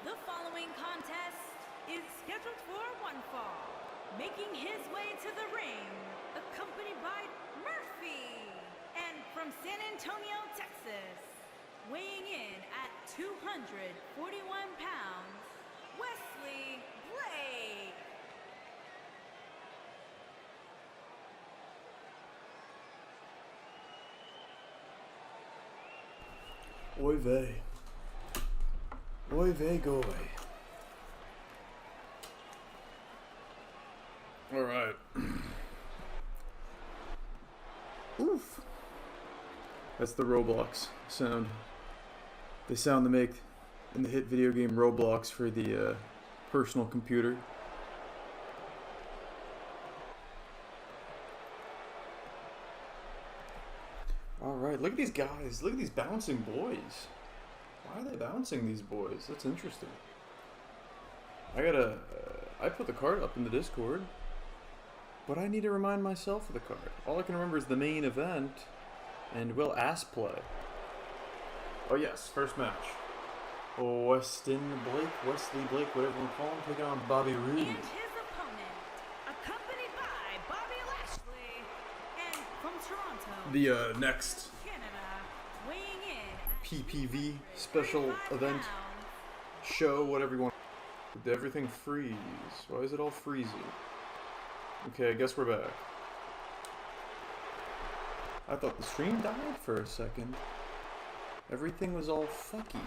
The following contest is scheduled for one fall. Making his way to the ring, accompanied by Murphy. And from San Antonio, Texas, weighing in at 241 pounds, Wesley Blake. Oy vey. Oy vey goy. Alright. Oof. That's the Roblox sound. The sound they make in the hit video game Roblox for the personal computer. Alright, look at these guys. Look at these bouncing boys. Why are they bouncing, these boys? That's interesting. I put the card up in the Discord, but I need to remind myself of the card. All I can remember is the main event, and will ass play. Oh yes, first match. Wesley Blake, whatever you call him, taking on Bobby Roode. And his opponent, accompanied by Bobby Lashley, and from Toronto, The next Canada, weighing in at PPV special 35 event, pounds. show, whatever you want. Did everything freeze? Why is it all freezy? Okay, I guess we're back. I thought the stream died for a second. Everything was all fucky.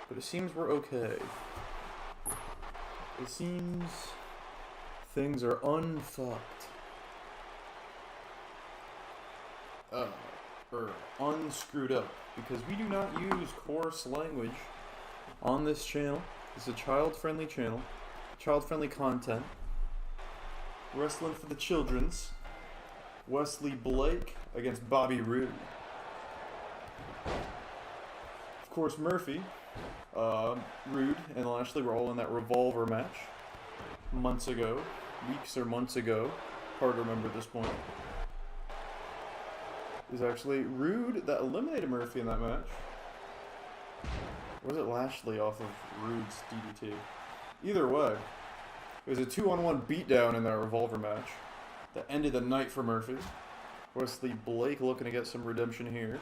But it seems we're okay. It seems things are unfucked. Or unscrewed up. Because we do not use coarse language on this channel. It's a child-friendly channel. Child-friendly content. Wrestling for the children's. Wesley Blake against Bobby Roode. Of course, Murphy, Roode, and Lashley were all in that revolver match months ago. Weeks or months ago. Hard to remember at this point. It was actually Roode that eliminated Murphy in that match. Or was it Lashley off of Roode's DDT? Either way, it was a 2-on-1 beatdown in that revolver match that ended the night for Murphy. Wesley Blake looking to get some redemption here.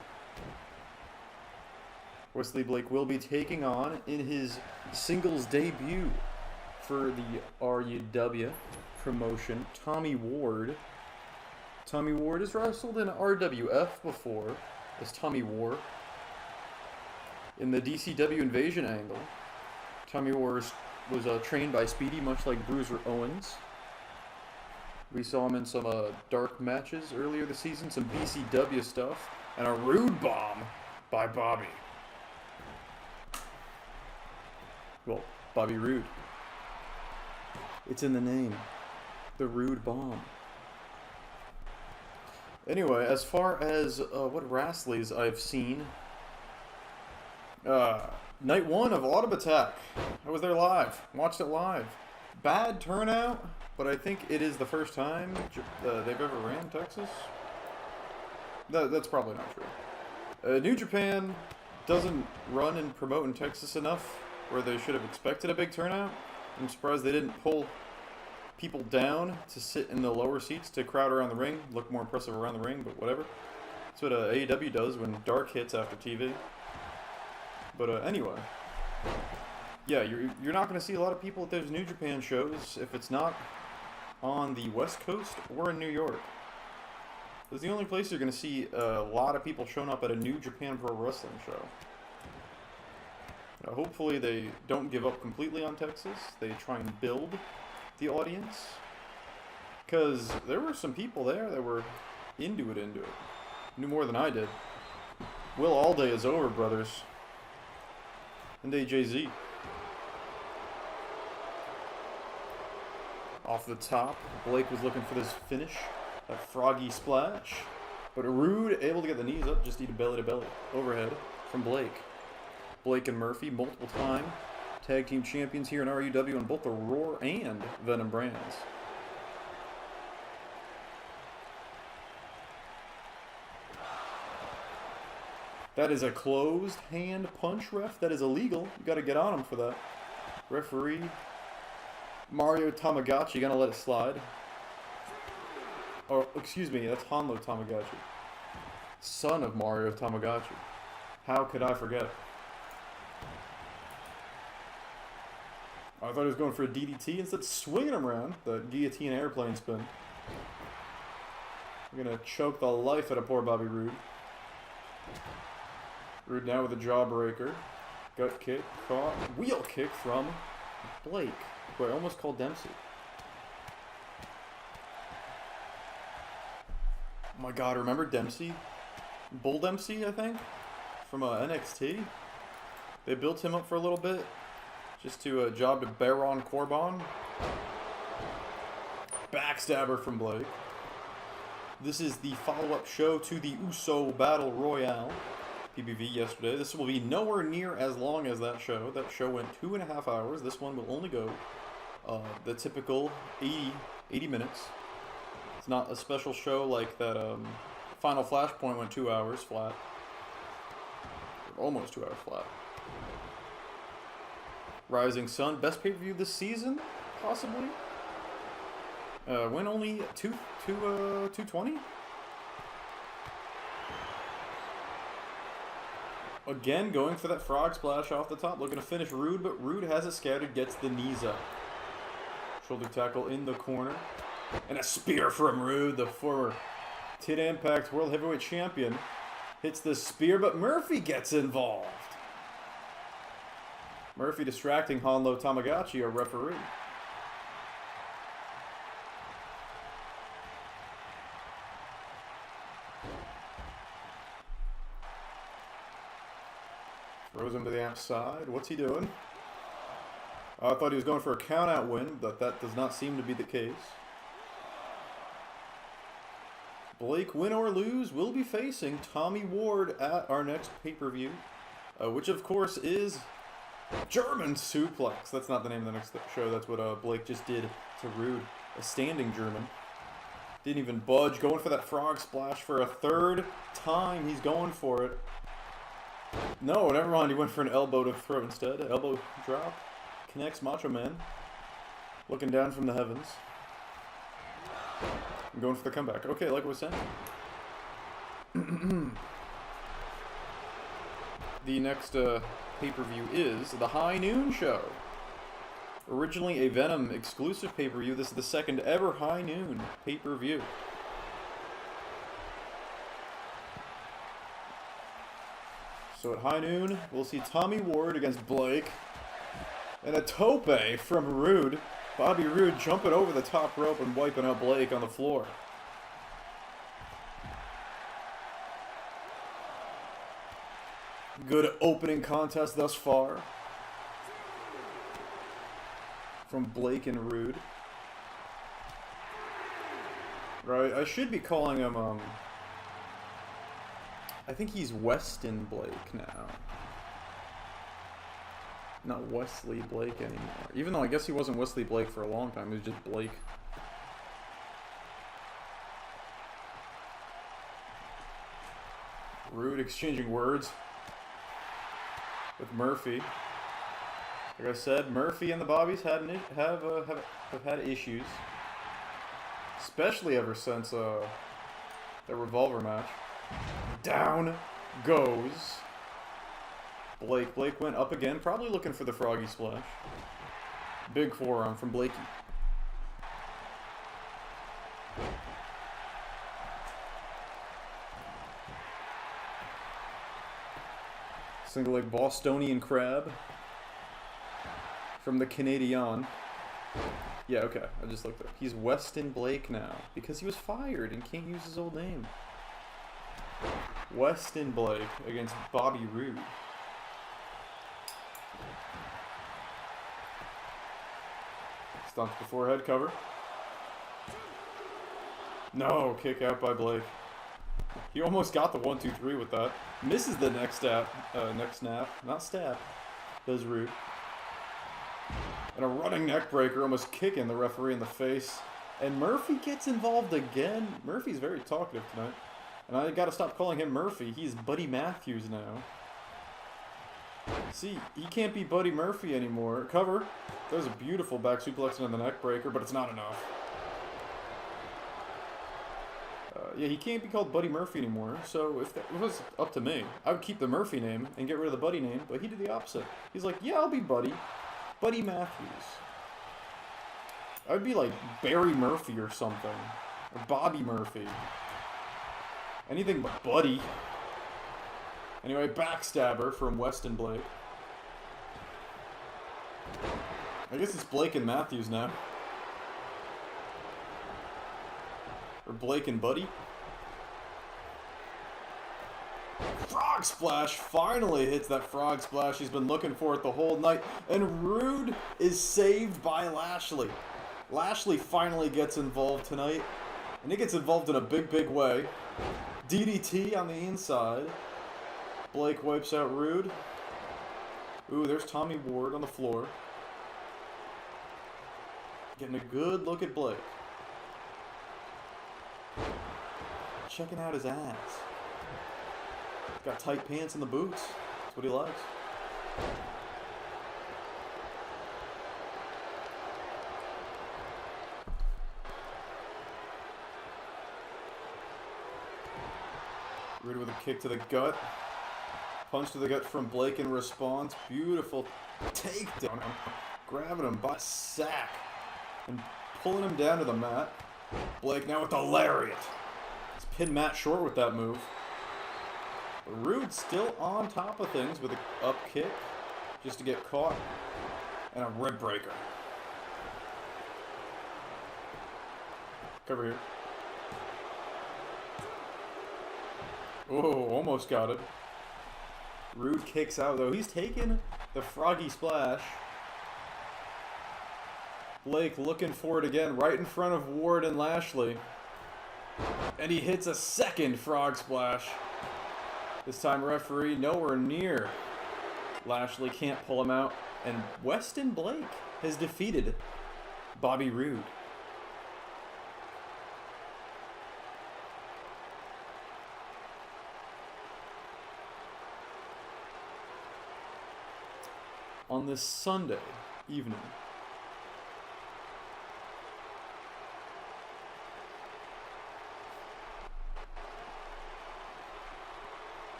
Wesley Blake will be taking on, in his singles debut for the RUW promotion, Tommy Ward. Tommy Ward has wrestled in RWF before as Tommy War. In the DCW Invasion angle, Tommy Ward was trained by Speedy, much like Bruiser Owens. We saw him in some dark matches earlier this season, some BCW stuff, and a Roode bomb by Bobby. Well, Bobby Roode. It's in the name. The Roode bomb. Anyway, as far as what Wrestleys I've seen, night one of Autumn Attack. I was there live. Watched it live. Bad turnout, but I think it is the first time they've ever ran Texas. That's probably not true. New Japan doesn't run and promote in Texas enough where they should have expected a big turnout. I'm surprised they didn't pull people down to sit in the lower seats to crowd around the ring, look more impressive around the ring, but whatever. That's what AEW does when dark hits after TV. But anyway, yeah, you're not going to see a lot of people at those New Japan shows if it's not on the West Coast or in New York. It's the only place you're going to see a lot of people showing up at a New Japan Pro Wrestling show. Hopefully they don't give up completely on Texas. They try and build the audience. Because there were some people there that were into it. Knew more than I did. Will All Day is over, brothers. And AJZ. Off the top, Blake was looking for this finish. That froggy splash. But Roode able to get the knees up, just eat a belly to belly. Overhead from Blake. Blake and Murphy, multiple time tag team champions here in RUW on both the Roar and Venom brands. That is a closed hand punch, ref. That is illegal. You got to get on him for that. Referee Mario Tamagotchi gonna let it slide. Or, excuse me, that's Hanlo Tamagotchi. Son of Mario Tamagotchi. How could I forget? I thought he was going for a DDT instead of swinging him around. The guillotine airplane spin. We're gonna choke the life out of poor Bobby Roode. Roode now with a jawbreaker. Gut kick, caught. Wheel kick from Blake, who I almost called Dempsey. Oh my god, remember Dempsey? Bull Dempsey, I think? From NXT? They built him up for a little bit. Just to job to Baron Corbin. Backstabber from Blake. This is the follow-up show to the Uso Battle Royale. PPV yesterday. This will be nowhere near as long as that show. That show went 2.5 hours. This one will only go the typical 80 minutes. It's not a special show like that Final Flashpoint went 2 hours flat. Almost 2 hours flat. Rising Sun, best pay-per-view this season? Possibly? Went only 220? Again, going for that frog splash off the top. Looking to finish Roode, but Roode has it scouted, gets the knees up. Shoulder tackle in the corner. And a spear from Roode, the former Tin Impact World Heavyweight Champion. Hits the spear, but Murphy gets involved. Murphy distracting Hanlo Tamagotchi, a referee. Throws him to the outside. What's he doing? I thought he was going for a count-out win, but that does not seem to be the case. Blake, win or lose, will be facing Tommy Ward at our next pay-per-view, which of course is German Suplex. That's not the name of the next show. That's what Blake just did to Roode. A standing German. Didn't even budge. Going for that frog splash for a third time. He's going for it. No, never mind. He went for an elbow to throw instead. Elbow drop. Connects Macho Man. Looking down from the heavens. I'm going for the comeback. Okay, like I was saying. The next pay-per-view is the High Noon Show. Originally a Venom exclusive pay-per-view, this is the second ever High Noon pay-per-view. So at High Noon, we'll see Tommy Ward against Blake. And a tope from Roode. Bobby Roode jumping over the top rope and wiping out Blake on the floor. Good opening contest thus far. From Blake and Roode. Right, I should be calling him, I think he's Weston Blake now. Not Wesley Blake anymore. Even though I guess he wasn't Wesley Blake for a long time. He was just Blake. Roode exchanging words with Murphy. Like I said, Murphy and the Bobbies have had issues. Especially ever since the Revolver match. Down goes Blake. Blake went up again, probably looking for the froggy splash. Big forearm from Blakey. Single leg Bostonian crab from the Canadian. Yeah, okay, I just looked up. He's Weston Blake now because he was fired and can't use his old name. Weston Blake against Bobby Roode. Stomps the forehead cover. No, kick out by Blake. He almost got the 1-2-3 with that. Misses the next snap. Not stab. Does Roode. And a running neck breaker, almost kicking the referee in the face. And Murphy gets involved again. Murphy's very talkative tonight. And I gotta stop calling him Murphy. He's Buddy Matthews now. See, he can't be Buddy Murphy anymore. Cover. There's a beautiful back suplex into the neck breaker, but it's not enough. Yeah, he can't be called Buddy Murphy anymore. So if it was up to me, I would keep the Murphy name and get rid of the Buddy name, but he did the opposite. He's like, yeah, I'll be Buddy. Buddy Matthews. I would be like Barry Murphy or something. Or Bobby Murphy. Anything but Buddy. Anyway, backstabber from Weston Blake. I guess it's Blake and Matthews now. Or Blake and Buddy. Frog splash finally hits that frog splash. He's been looking for it the whole night. And Rude is saved by Lashley. Lashley finally gets involved tonight. And he gets involved in a big, big way. DDT on the inside. Blake wipes out Rude. Ooh, there's Tommy Ward on the floor. Getting a good look at Blake. Checking out his ass. Got tight pants and the boots. That's what he likes. Rude with a kick to the gut. Punch to the gut from Blake in response. Beautiful takedown. Grabbing him by sack. And pulling him down to the mat. Blake now with the lariat. He's pinned Matt Short with that move. But Rude still on top of things with an up kick. Just to get caught. And a rib breaker. Cover here. Oh, almost got it. Rude kicks out though. He's taking the froggy splash. Blake looking for it again right in front of Ward and Lashley. And he hits a second frog splash. This time referee nowhere near. Lashley can't pull him out. And Weston Blake has defeated Bobby Roode. On this Sunday evening.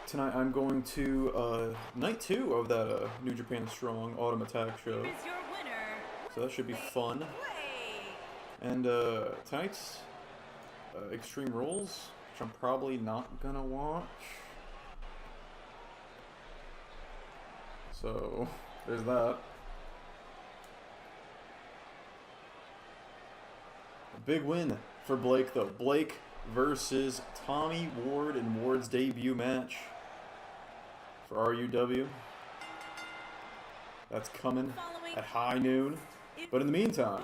Tonight I'm going to night 2 of that New Japan Strong Autumn Attack show. So that should be fun. And tonight's Extreme Rules, which I'm probably not gonna watch. So there's that. A big win for Blake though. Blake versus Tommy Ward in Ward's debut match for RUW. That's coming at high noon. But in the meantime,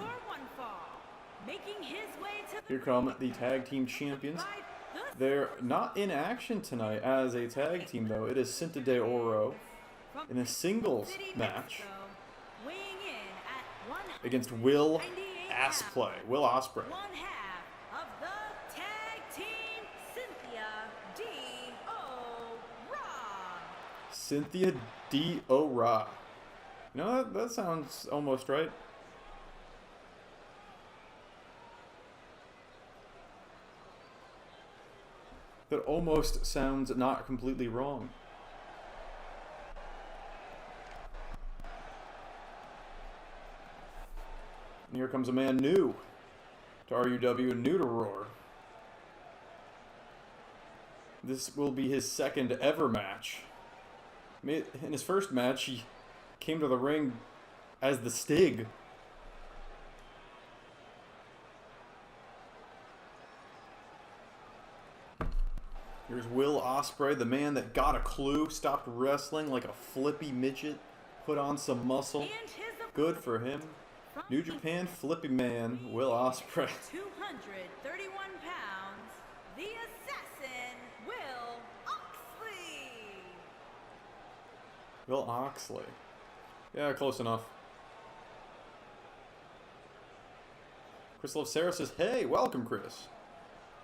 here come the tag team champions. They're not in action tonight as a tag team though. It is Cinta de Oro in a singles match against Will Ospreay. Will Ospreay. One half of the tag team, Cynthia D.O.Ra. Cynthia D.O.Ra. You know, that sounds almost right. That almost sounds not completely wrong. And here comes a man new to RUW, new to Roar. This will be his second ever match. In his first match, he came to the ring as the Stig. Here's Will Ospreay, the man that got a clue, stopped wrestling like a flippy midget, put on some muscle. Good for him. New Japan flippy man, Will Ospreay. 231 pounds, the assassin, Will Oxley. Will Oxley. Yeah, close enough. Chris Sarah says, hey, welcome, Chris.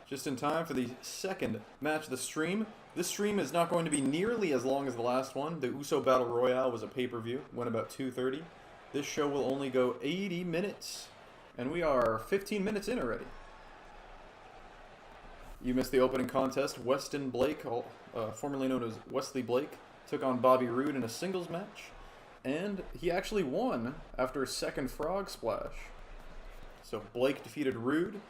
Just in time for the second match of the stream. This stream is not going to be nearly as long as the last one. The Uso Battle Royale was a pay-per-view, went about 2:30. This show will only go 80 minutes, and we are 15 minutes in already. You missed the opening contest. Weston Blake, formerly known as Wesley Blake, took on Bobby Roode in a singles match, and he actually won after a second frog splash. So Blake defeated Roode,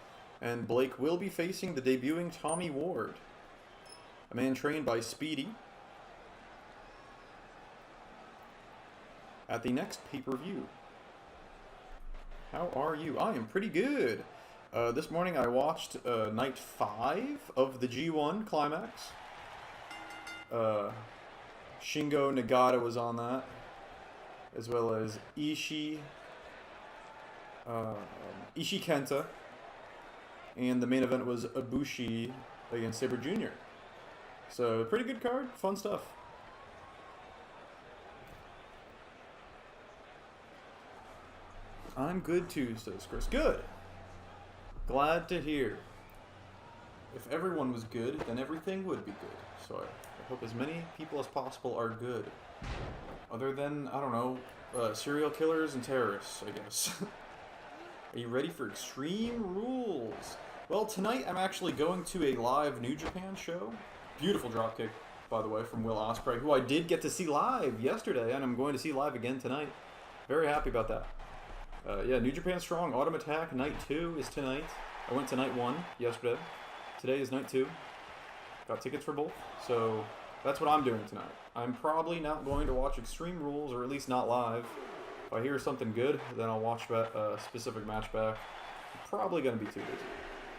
and Blake will be facing the debuting Tommy Ward, a man trained by Speedy, at the next pay-per-view. How are you? I am pretty good. This morning I watched night 5 of the G1 Climax. Shingo Nagata was on that, as well as Ishii Kenta, and the main event was Ibushi against Sabre Jr. So, pretty good card, fun stuff. I'm good too, says Chris. Good. Glad to hear. If everyone was good, then everything would be good. So I hope as many people as possible are good. Other than, I don't know, serial killers and terrorists, I guess. Are you ready for Extreme Rules? Well, tonight I'm actually going to a live New Japan show. Beautiful dropkick, by the way, from Will Ospreay, who I did get to see live yesterday, and I'm going to see live again tonight. Very happy about that. Yeah, New Japan Strong, Autumn Attack, Night 2 is tonight. I went to Night 1 yesterday. Today is Night 2. Got tickets for both, so that's what I'm doing tonight. I'm probably not going to watch Extreme Rules, or at least not live. If I hear something good, then I'll watch a specific match back. I'm probably going to be too busy.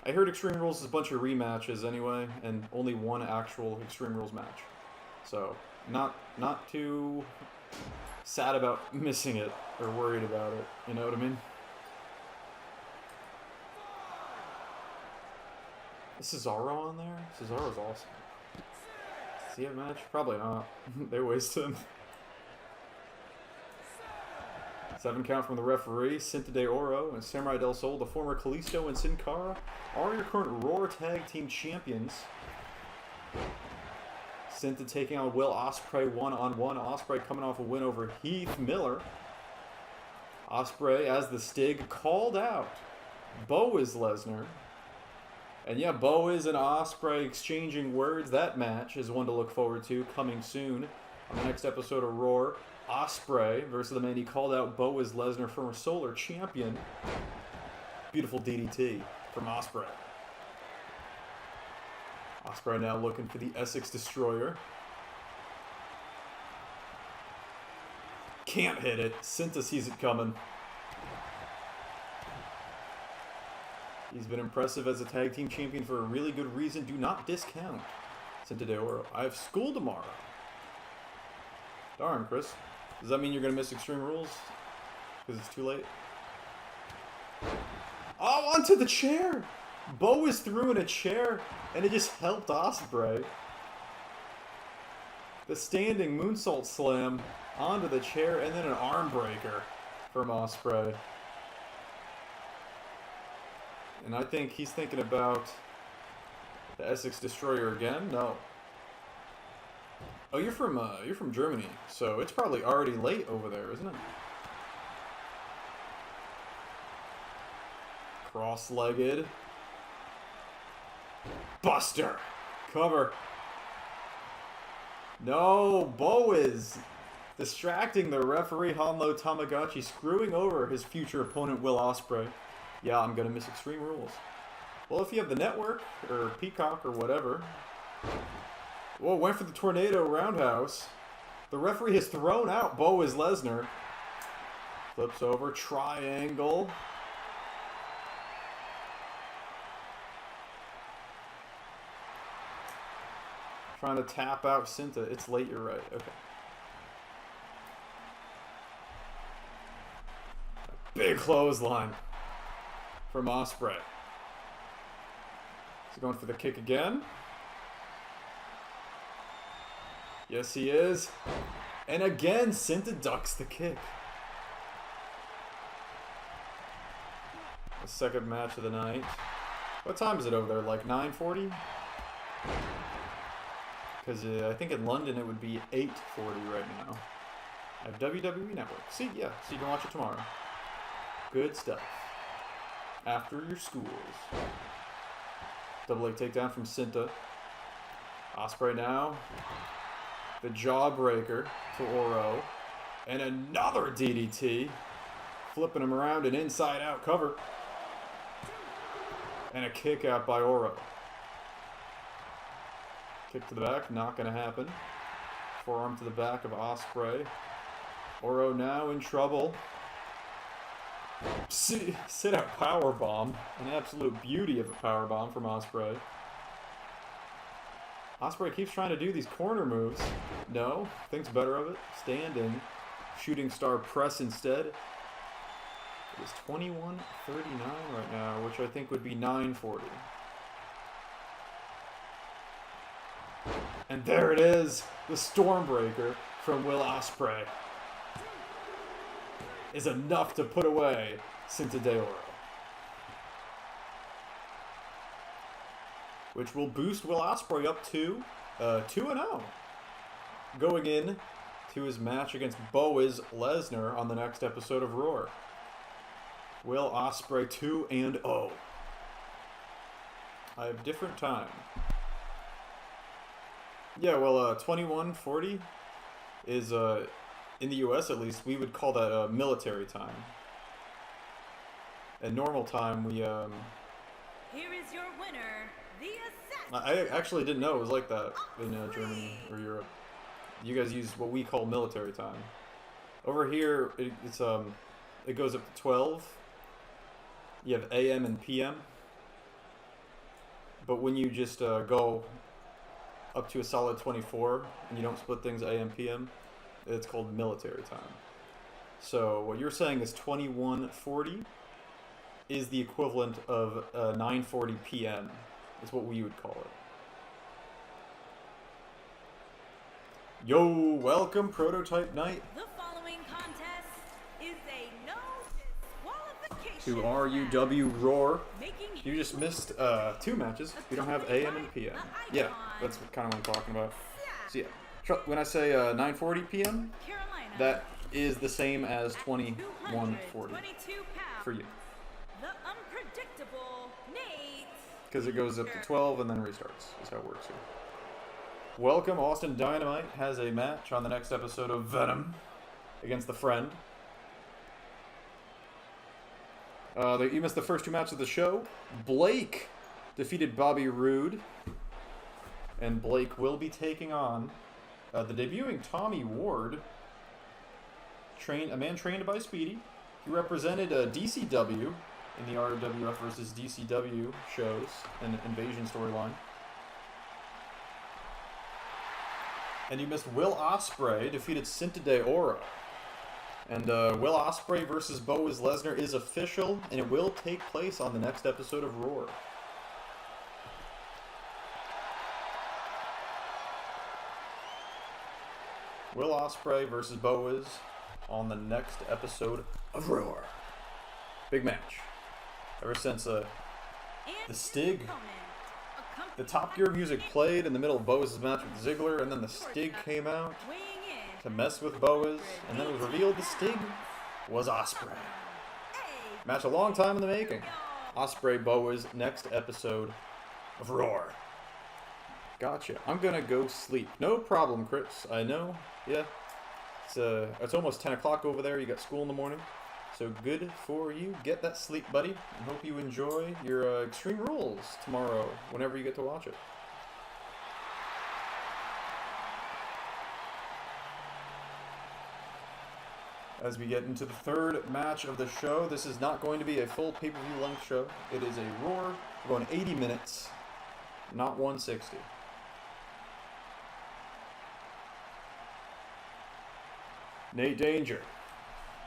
I heard Extreme Rules is a bunch of rematches anyway, and only one actual Extreme Rules match. So, not too sad about missing it, or worried about it, you know what I mean? Is Cesaro on there? Cesaro's awesome. See a match? Probably not. They wasted him. 7 count from the referee. Cinta de Oro and Samurai del Sol, the former Kalisto and Sin Cara, are your current Raw Tag Team Champions. Cinta taking on Will Ospreay one-on-one. Ospreay coming off a win over Heath Miller. Ospreay, as the Stig, called out Boaz Lesnar. And yeah, Boaz and Ospreay exchanging words. That match is one to look forward to, coming soon on the next episode of Raw. Ospreay versus the man he called out, Boaz Lesnar, former Solar Champion. Beautiful DDT from Ospreay. Ospreay now looking for the Essex Destroyer. Can't hit it. Cinta sees it coming. He's been impressive as a tag team champion for a really good reason. Do not discount Cinta de Oro. I have school tomorrow. Darn, Chris. Does that mean you're going to miss Extreme Rules? Because it's too late? Oh, onto the chair! Boaz threw in a chair, and it just helped Ospreay. The standing moonsault slam onto the chair, and then an arm breaker from Ospreay. And I think he's thinking about the Essex Destroyer again. No. Oh, you're from Germany, so it's probably already late over there, isn't it? Cross-legged. Buster! Cover. No, Boaz distracting the referee Hanlo Tamagotchi, screwing over his future opponent Will Ospreay. Yeah, I'm gonna miss Extreme Rules. Well, if you have the network, or Peacock, or whatever. Whoa, went for the Tornado Roundhouse. The referee has thrown out Boaz Lesnar. Flips over, triangle. Trying to tap out Cinta. It's late, you're right. Okay. Big clothesline from Ospreay. Is he going for the kick again? Yes, he is. And again, Cinta ducks the kick. The second match of the night. What time is it over there? Like 9:40? Because I think in London it would be 8:40 right now. I have WWE Network. See, yeah, so you can watch it tomorrow. Good stuff. After your schools. Double leg takedown from Cinta. Ospreay now. The jawbreaker to Oro. And another DDT. Flipping him around an inside out cover. And a kick out by Oro. Kick to the back, not going to happen. Forearm to the back of Ospreay. Oro now in trouble. Sit out powerbomb. An absolute beauty of a powerbomb from Ospreay. Ospreay keeps trying to do these corner moves. No, thinks better of it. Standing. Shooting star press instead. It is 21:39 right now, which I think would be 9:40. And there it is, the Stormbreaker from Will Ospreay is enough to put away Cinta de Oro, which will boost Will Ospreay up to 2-0, going in to his match against Boaz Lesnar on the next episode of Roar. Will Ospreay 2-0. I have different time. Yeah, well, 21:40 is, in the US at least, we would call that military time. At normal time, we, Here is your winner, the assassin. I actually didn't know it was like that in Germany or Europe. You guys use what we call military time. Over here, it goes up to 12. You have AM and PM. But when you just go up to a solid 24 and you don't split things AM, PM, it's called military time. So what you're saying is 21:40 is the equivalent of 9:40 PM. Is what we would call it. Yo, welcome Prototype Night. The following contest is a no disqualification To RUW Roar. making You just missed 2 matches. We don't have AM and PM. Yeah, that's kind of what I'm talking about. So yeah, when I say 9:40 PM, Carolina, that is the same as 21:40 22 pounds, for you. the unpredictable Nate. Because it goes up to 12 and then restarts. Is how it works here. Welcome, Austin Dynamite has a match on the next episode of Venom against the Friend. You missed the first 2 matches of the show. Blake defeated Bobby Roode. And Blake will be taking on the debuting Tommy Ward. A man trained by Speedy. He represented DCW in the RWF versus DCW shows and Invasion storyline. And you missed Will Ospreay defeated Cinta de Oro. And Will Ospreay versus Boaz Lesnar is official, and it will take place on the next episode of Roar. Will Ospreay versus Boaz on the next episode of Roar. Big match. Ever since the Stig, the Top Gear music played in the middle of Boaz's match with Ziggler, and then the Stig came out to mess with Boaz, and then it was revealed the Stig was Ospreay. Match a long time in the making. Ospreay Boaz next episode of Roar. Gotcha. I'm gonna go sleep. No problem, Chris. I know. Yeah. It's almost 10 o'clock over there. You got school in the morning. So good for you. Get that sleep, buddy. And hope you enjoy your Extreme Rules tomorrow, whenever you get to watch it. As we get into the third match of the show, this is not going to be a full pay-per-view length show. It is a Roar. We're going 80 minutes, not 160. Nate Danger,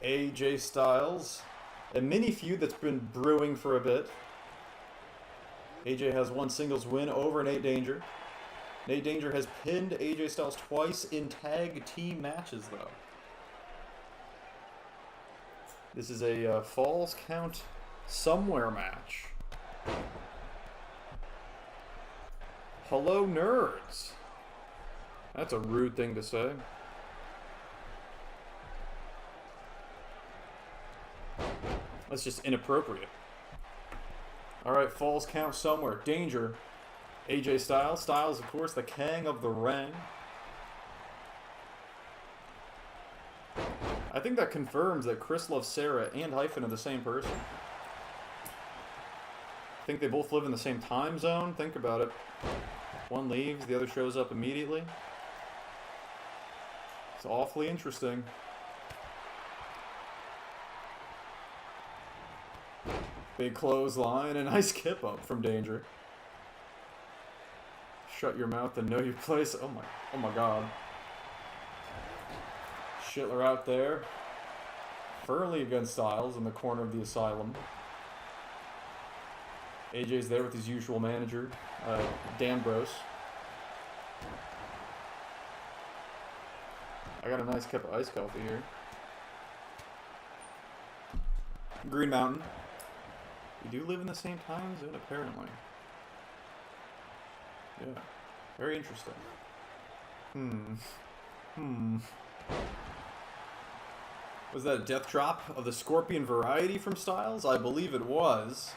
AJ Styles, a mini feud that's been brewing for a bit. AJ has one singles win over Nate Danger. Nate Danger has pinned AJ Styles twice in tag team matches, though. This is a Falls Count Somewhere match. Hello, nerds. That's a rude thing to say. That's just inappropriate. Alright, falls count somewhere. Danger. AJ Styles. Styles, of course, the king of the ring. I think that confirms that Chris loves Sarah and Hyphen are the same person. I think they both live in the same time zone. Think about it. One leaves, the other shows up immediately. It's awfully interesting. Big clothesline and nice kip up from Danger. Shut your mouth and know your place. Oh my god. Shitler out there. Furley against Styles in the corner of the asylum. AJ's there with his usual manager, Dan Bros. I got a nice cup of iced coffee here. Green Mountain. We do live in the same time zone, apparently. Yeah. Very interesting. Was that a death drop of the Scorpion variety from Styles? I believe it was.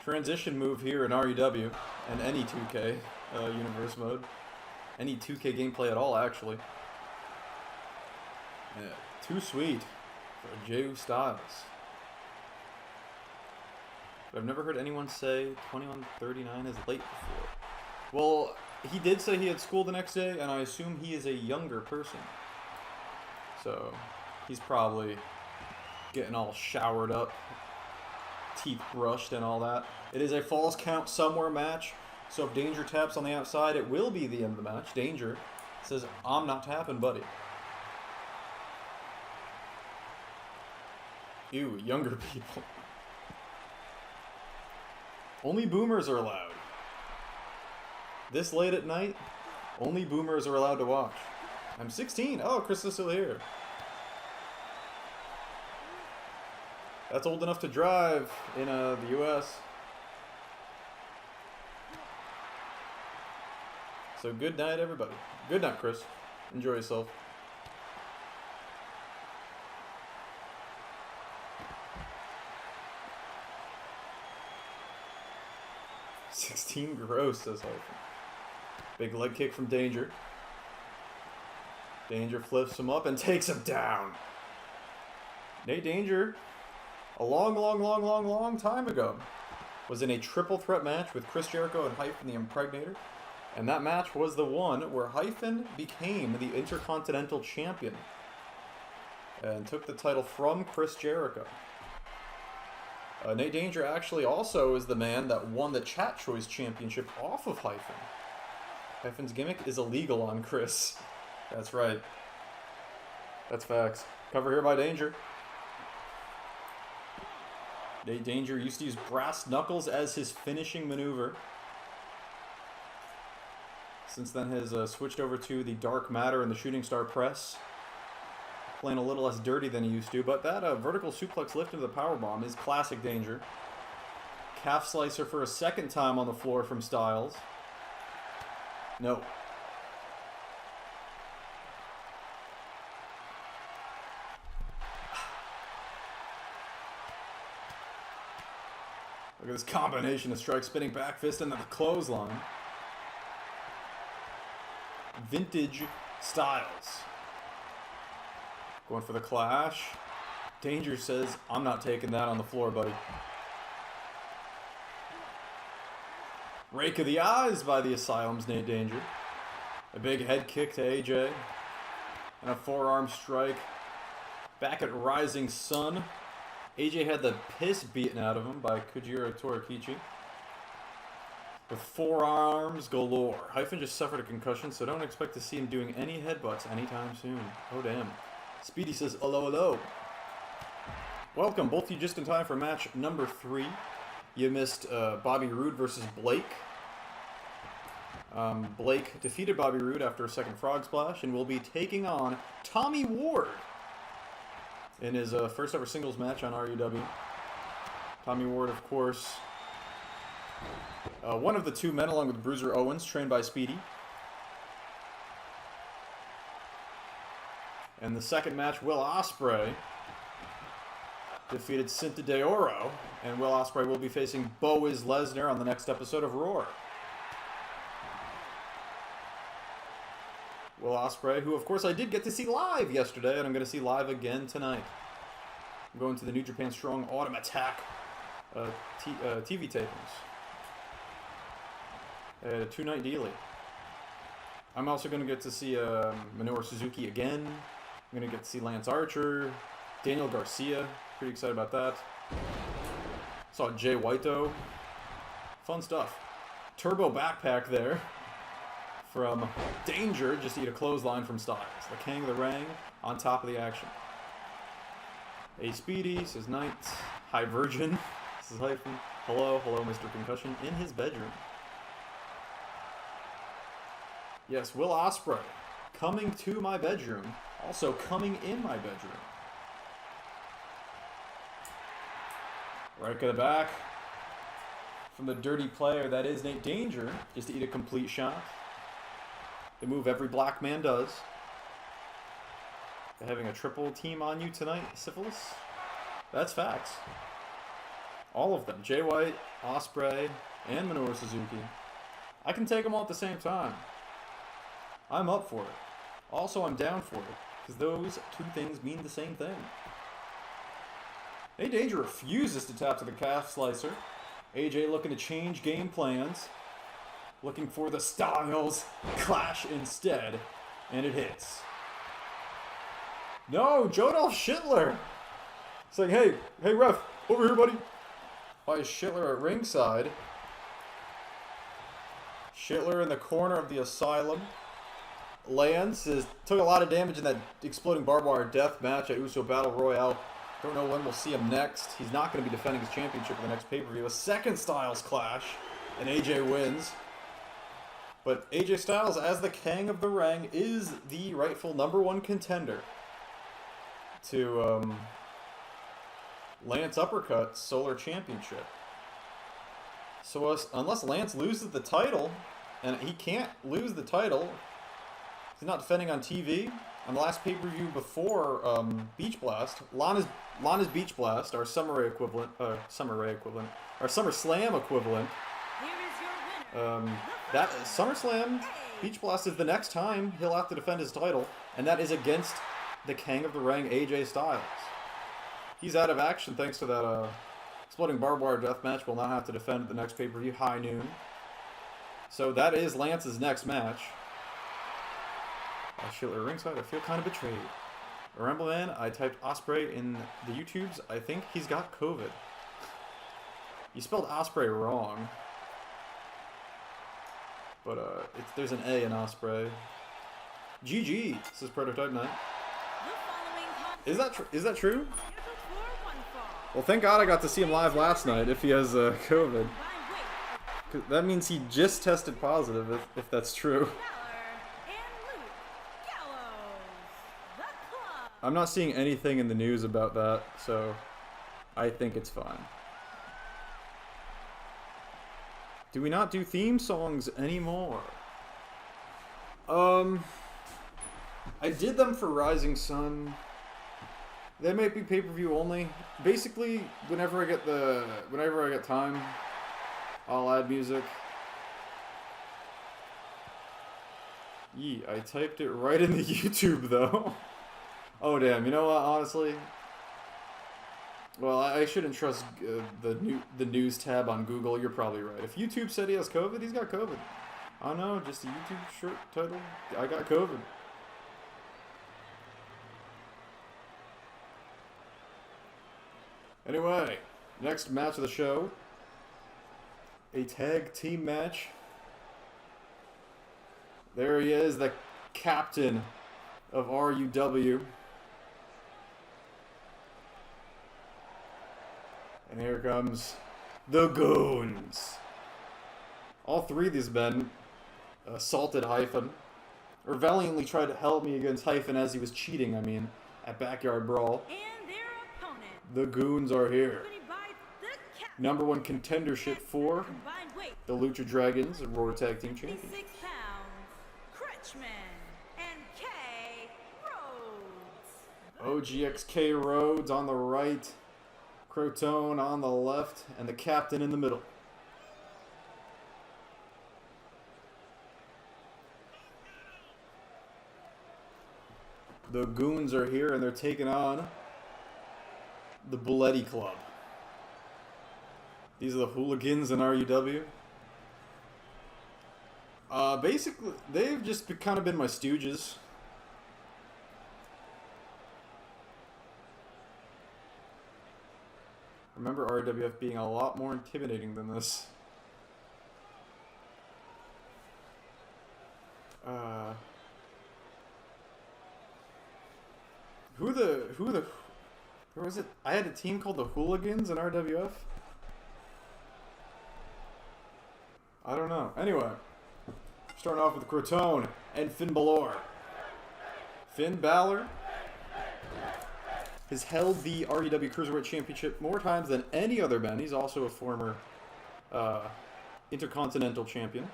Transition move here in REW and any 2K universe mode. Any 2K gameplay at all, actually. Yeah, too sweet for Jey Styles. But I've never heard anyone say 2139 is late before. Well, he did say he had school the next day, and I assume he is a younger person. So, he's probably getting all showered up, teeth brushed and all that. It is a falls count somewhere match, so if Danger taps on the outside, it will be the end of the match. Danger says, I'm not tapping, buddy. Ew, younger people. Only boomers are allowed. This late at night, only boomers are allowed to watch. I'm 16. Oh, Chris is still here. That's old enough to drive in the U.S. So good night, everybody. Good night, Chris. Enjoy yourself. Gross, says Hyphen. Big leg kick from Danger. Danger flips him up and takes him down. Nate Danger, a long time ago, was in a triple threat match with Chris Jericho and Hyphen the Impregnator. And that match was the one where Hyphen became the Intercontinental Champion and took the title from Chris Jericho. Nate Danger actually also is the man that won the Chat Choice Championship off of Hyphen. Hyphen's gimmick is illegal on Chris. That's right. That's facts. Cover here by Danger. Nate Danger used to use brass knuckles as his finishing maneuver. Since then has switched over to the Dark Matter and the Shooting Star Press. Playing a little less dirty than he used to, but that vertical suplex lift into the powerbomb is classic Danger. Calf slicer for a second time on the floor from Styles. No. Look at this combination of strikes, spinning back fist, and then the clothesline. Vintage Styles. Going for the clash. Danger says, I'm not taking that on the floor, buddy. Rake of the eyes by the Asylum's Nate Danger. A big head kick to AJ. And a forearm strike. Back at Rising Sun. AJ had the piss beaten out of him by Kujiro Torakichi. With forearms galore. Hyphen just suffered a concussion, so don't expect to see him doing any headbutts anytime soon. Oh, damn. Speedy says, hello, hello. Welcome, both of you just in time for match number 3. You missed Bobby Roode versus Blake. Blake defeated Bobby Roode after a second frog splash and will be taking on Tommy Ward in his first ever singles match on REW. Tommy Ward, of course, One of the two men, along with Bruiser Owens, trained by Speedy. And the second match, Will Ospreay defeated Cinta de Oro, and Will Ospreay will be facing Boaz Lesnar on the next episode of Roar. Will Ospreay, who of course I did get to see live yesterday, and I'm going to see live again tonight. I'm going to the New Japan Strong Autumn Attack TV tapings. A two-night dealie. I'm also going to get to see Minoru Suzuki again. I'm going to get to see Lance Archer, Daniel Garcia. Pretty excited about that. Saw Jay Whito. Fun stuff. Turbo backpack there from Danger. Just eat a clothesline from Styles. The King of the Ring on top of the action. A Speedy says Knight. Hi Virgin. This is Hyphen. Hello, Mr. Concussion in his bedroom. Yes, Will Ospreay coming to my bedroom. Also coming in my bedroom. Right to the back. From the dirty player that is Nate Danger. Just to eat a complete shot. The move every black man does. They're having a triple team on you tonight, Syphilis. That's facts. All of them. Jay White, Ospreay, and Minoru Suzuki. I can take them all at the same time. I'm up for it. Also, I'm down for it. Because those two things mean the same thing. Nate Danger refuses to tap to the calf slicer. AJ looking to change game plans. Looking for the Styles clash instead. And it hits. No, Jodolf Schittler. Saying, hey ref, over here buddy. Why is Schittler at ringside? Schittler in the corner of the asylum. Lance took a lot of damage in that exploding barbed wire death match at Uso Battle Royale. Don't know when we'll see him next. He's not going to be defending his championship in the next pay-per-view. A second Styles clash, and AJ wins. But AJ Styles, as the King of the Ring, is the rightful #1 contender to Lance Uppercut's Solar Championship. So unless Lance loses the title, and he can't lose the title, he's not defending on TV. On the last pay-per-view before Beach Blast, Lana's Beach Blast, our SummerSlam equivalent, Here is your winner. that SummerSlam Beach Blast is the next time he'll have to defend his title, and that is against the King of the Ring, AJ Styles. He's out of action thanks to that exploding barbed wire death match. Will not have to defend at the next pay-per-view, High Noon. So that is Lance's next match. Schittler ringside, I feel kind of betrayed. Rumble Man, I typed Ospreay in the YouTubes. I think he's got COVID. You spelled Ospreay wrong. But there's an A in Ospreay. GG, says Prototype Knight. Is that true? Well, thank God I got to see him live last night if he has COVID. 'Cause that means he just tested positive if that's true. I'm not seeing anything in the news about that, so I think it's fine. Do we not do theme songs anymore? I did them for Rising Sun. They might be pay-per-view only. Basically, whenever I get time, I'll add music. I typed it right in the YouTube though. Oh damn! You know what? Honestly, well, I shouldn't trust the news tab on Google. You're probably right. If YouTube said he has COVID, he's got COVID. I don't know, just a YouTube shirt title. I got COVID. Anyway, next match of the show, a tag team match. There he is, the captain of RUW. And here comes the Goons. All three of these men assaulted Hyphen, or valiantly tried to help me against Hyphen as he was cheating, at Backyard Brawl. And their opponent. The Goons are here. Accompanied by the captain. #1 contendership for Combined The Lucha Dragons, Raw Tag Team 56 Champions. pounds, Crutchman and K. Rhodes. OGXK Rhodes on the right, Crotone on the left, and the captain in the middle. The Goons are here and they're taking on the Bulletti Club. These are the Hooligans in RUW. Basically, they've just kind of been my stooges. Remember RWF being a lot more intimidating than this. Who was it? I had a team called the Hooligans in RWF? I don't know. Anyway, starting off with Crotone and Finn Balor. Finn Balor has held the RUW Cruiserweight Championship more times than any other man. He's also a former Intercontinental Champion.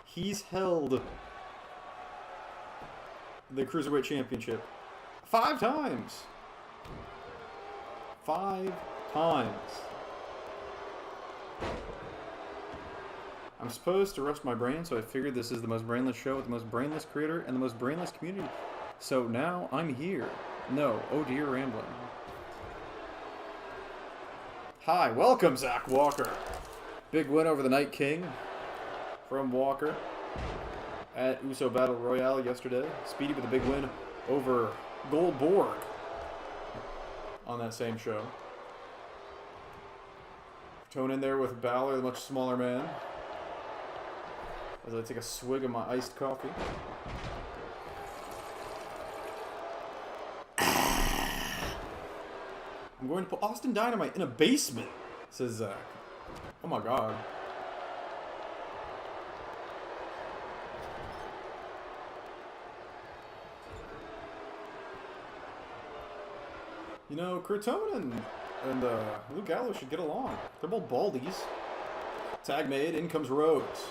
He's held the Cruiserweight Championship 5 times. 5 times. I'm supposed to rest my brain, so I figured this is the most brainless show with the most brainless creator and the most brainless community. So now I'm here. No, oh dear, rambling. Hi, welcome, Zach Walker. Big win over the Night King from Walker at Uso Battle Royale yesterday. Speedy with a big win over Goldborg on that same show. Tone in there with Balor, the much smaller man, as I take a swig of my iced coffee. I'm going to put Austin Dynamite in a basement, says Zach. Oh my god. You know, Crotone and Luke Gallows should get along. They're both baldies. Tag made, in comes Rhodes.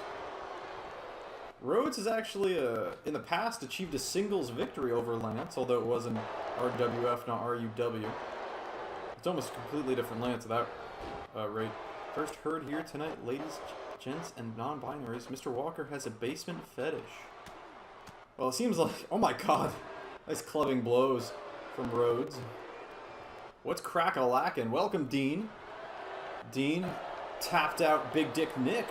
Rhodes has actually, in the past, achieved a singles victory over Lance, although it was in RWF, not RUW. It's almost a completely different Lance at that rate. First heard here tonight, ladies, gents, and non-binaries, Mr. Walker has a basement fetish. Well, it seems like, oh my god, nice clubbing blows from Rhodes. What's crack-a-lackin'? Welcome, Dean. Dean tapped out Big Dick Nick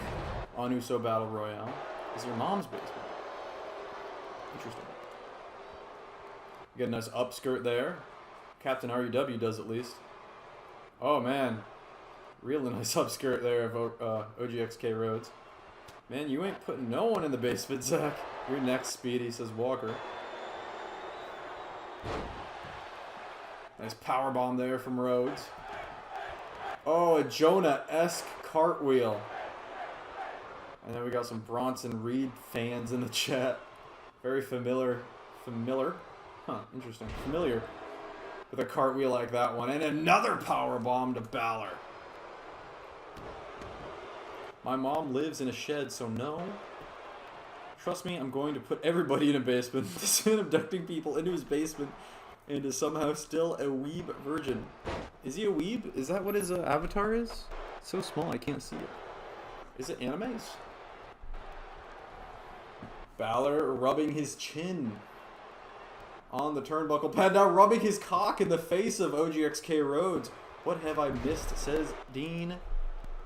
on Uso Battle Royale. Is your mom's basement? Interesting. You get a nice upskirt there. Captain RUW does at least. Oh man, really nice upskirt there of OGXK Rhodes. Man, you ain't putting no one in the basement, Zach. You're next, Speedy, says Walker. Nice powerbomb there from Rhodes. Oh, a Jonah-esque cartwheel. And then we got some Bronson Reed fans in the chat. Very familiar. Huh, interesting. Familiar with a cartwheel like that one. And another powerbomb to Balor. My mom lives in a shed, so no. Trust me, I'm going to put everybody in a basement. This man abducting people into his basement and is somehow still a weeb virgin. Is he a weeb? Is that what his avatar is? It's so small I can't see it. Is it animes? Balor rubbing his chin on the turnbuckle pad, now rubbing his cock in the face of OGXK Rhodes. What have I missed, says Dean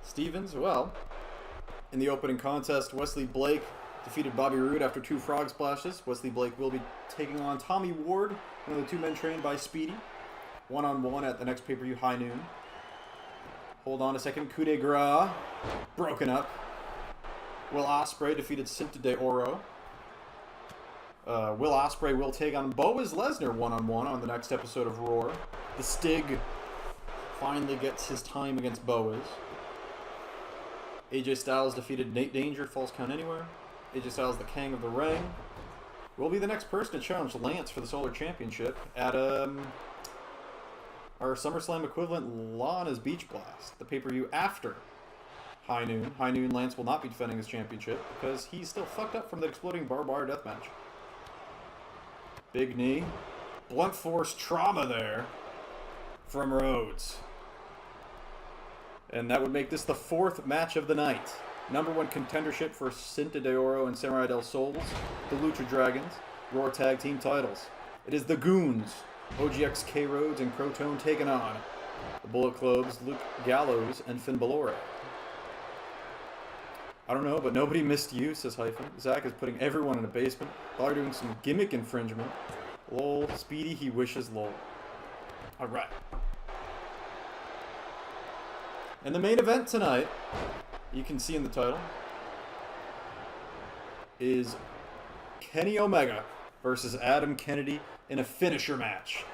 Stevens. Well, in the opening contest, Wesley Blake defeated Bobby Roode after 2 frog splashes. Wesley Blake will be taking on Tommy Ward, one of the 2 men trained by Speedy. One-on-one at the next pay-per-view, high noon. Hold on a second. Coup de grace. Broken up. Will Ospreay defeated Cinta de Oro. Will Ospreay will take on Boaz Lesnar one-on-one on the next episode of Roar. The Stig finally gets his time against Boaz. AJ Styles defeated Nate Danger, false count anywhere. AJ Styles, the king of the ring, will be the next person to challenge Lance for the Solar Championship at our SummerSlam equivalent, Lana's Beach Blast, the pay-per-view after High Noon. High Noon, Lance will not be defending his championship because he's still fucked up from the exploding barbed wire death match. Big knee. Blunt force trauma there from Rhodes. And that would make this the 4th match of the night. #1 contendership for Cinta de Oro and Samurai del Sols, the Lucha Dragons, Raw Tag Team titles. It is the Goons, OGX, K. Rhodes, and Crotone taking on the Bullet Club's Luke Gallows and Finn Balor. I don't know, but nobody missed you, says Hyphen. Zach is putting everyone in a basement. Thought doing some gimmick infringement. Lol, Speedy, he wishes lol. Alright. And the main event tonight, you can see in the title, is Kenny Omega versus Adam Kennedy in a finisher match.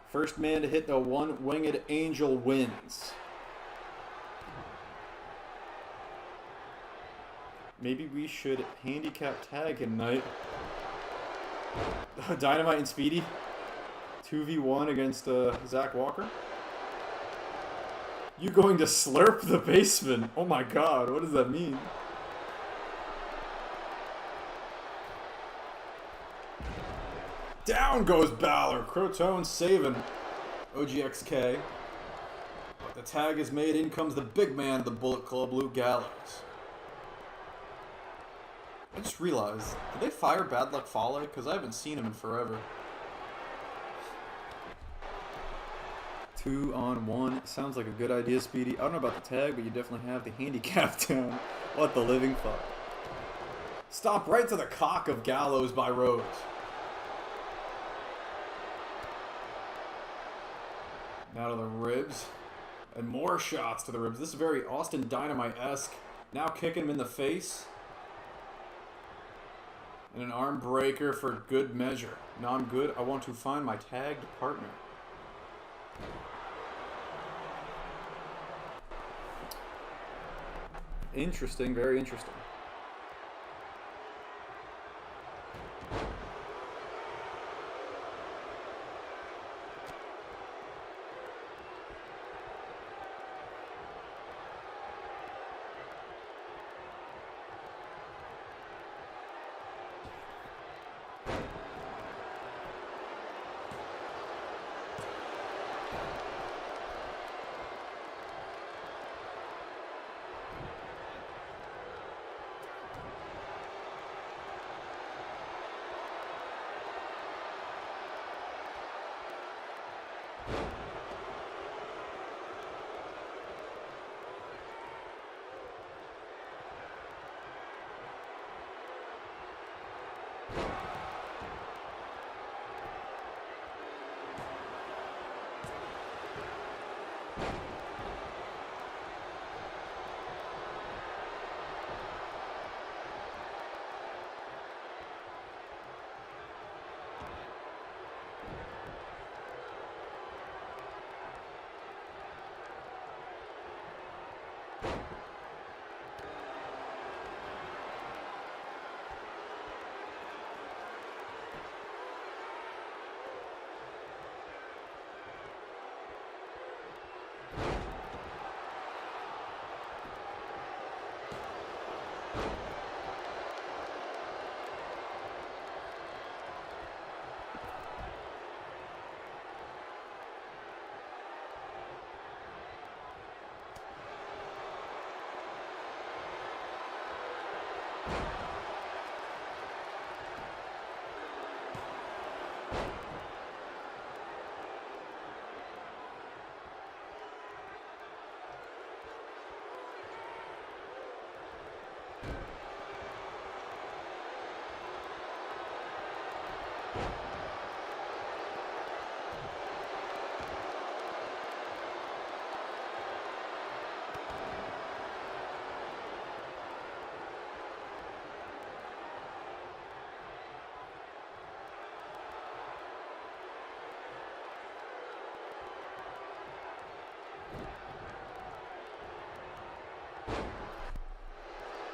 First man to hit the one-winged angel wins. Maybe we should handicap tag tonight. Dynamite and Speedy. 2v1 against Zach Walker. You going to slurp the basement? Oh my god, what does that mean? Down goes Balor. Crotone saving OGXK. But the tag is made. In comes the big man of the Bullet Club, Luke Gallows. I just realized, did they fire Bad Luck Fale? Because I haven't seen him in forever. 2-on-1. Sounds like a good idea, Speedy. I don't know about the tag, but you definitely have the handicap down. What the living fuck. Stop right to the cock of Gallows by Rhodes. Now to the ribs. And more shots to the ribs. This is very Austin Dynamite-esque. Now kicking him in the face. And an arm breaker for good measure. No, I'm good. I want to find my tagged partner. Interesting, very interesting.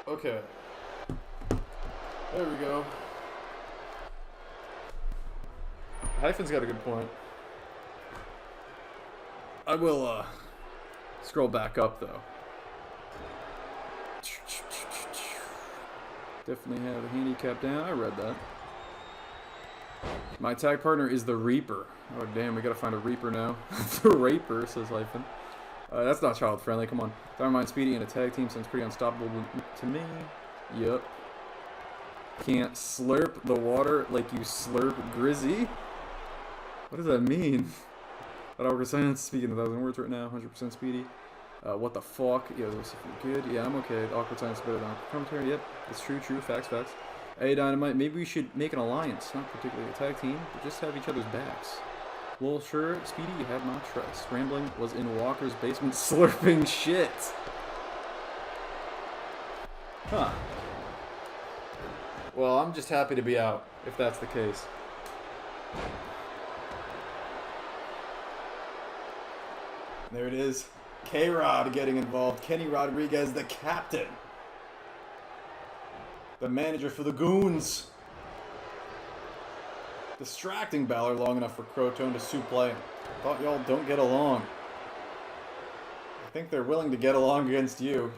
Okay. There we go. Hyphen's got a good point. I will scroll back up though. Definitely have the handicap down. I read that. My tag partner is the Reaper. Oh damn, we gotta find a Reaper now. The Raper, says Hyphen. That's not child friendly. Come on. Dynamite Speedy in a tag team sounds pretty unstoppable to me. Yup. Can't slurp the water like you slurp Grizzy. What does that mean? At awkward silence, speaking 1,000 words right now. 100% Speedy. What the fuck? Yeah, this is good. Yeah, I'm okay. Awkward silence is better than awkward commentary. Yep, it's true. Facts. Hey, Dynamite, maybe we should make an alliance. Not particularly a tag team, but just have each other's backs. Well, sure, Speedy, you have my trust. Rambling was in Walker's basement slurping shit. Huh. Well, I'm just happy to be out, if that's the case. There it is. K-Rod getting involved. Kenny Rodriguez, the captain. The manager for the Goons. Distracting Balor long enough for Crotone to suplex him. Thought y'all don't get along. I think they're willing to get along against you.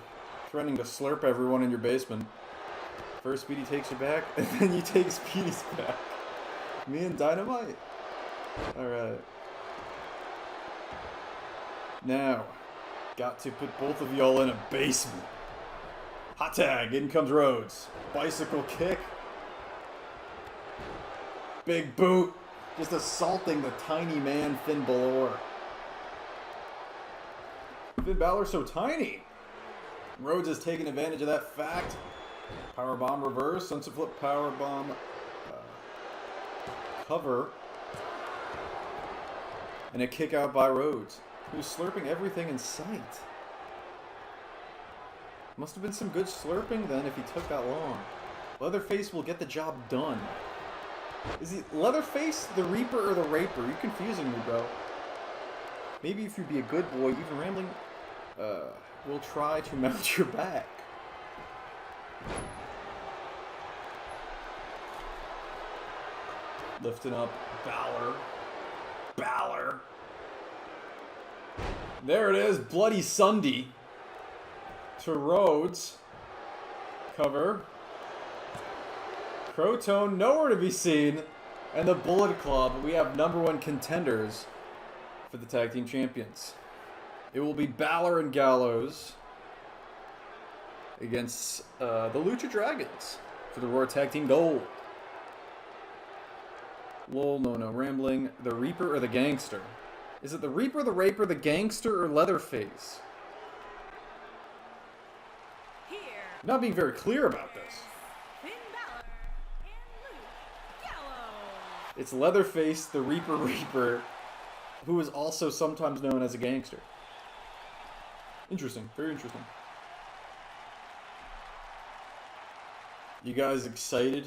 Threatening to slurp everyone in your basement. First Speedy takes you back, and then you take Speedy's back. Me and Dynamite? Alright. Now, got to put both of y'all in a basement. Hot tag, in comes Rhodes. Bicycle kick. Big boot. Just assaulting the tiny man, Finn Balor. Finn Balor's so tiny. Rhodes has taken advantage of that fact. Powerbomb reverse. Sunset flip powerbomb cover. And a kick out by Rhodes, who's slurping everything in sight. Must have been some good slurping then if he took that long. Leatherface will get the job done. Is he Leatherface, the Reaper, or the Raper? You're confusing me, bro. Maybe if you be a good boy, even Rambling will try to mount your back. Lifting up Balor. There it is, Bloody Sunday. To Rhodes. Cover. Crotone nowhere to be seen. And the Bullet Club, we have #1 contenders for the tag team champions. It will be Balor and Gallows against the Lucha Dragons for the Raw Tag Team Gold. Lol, no, Rambling. The Reaper or the Gangster? Is it the Reaper, the Raper, the Gangster, or Leatherface? Not being very clear about this. Finn Balor and Luke Gallows. It's Leatherface, the Reaper, who is also sometimes known as a gangster. Interesting, very interesting. You guys excited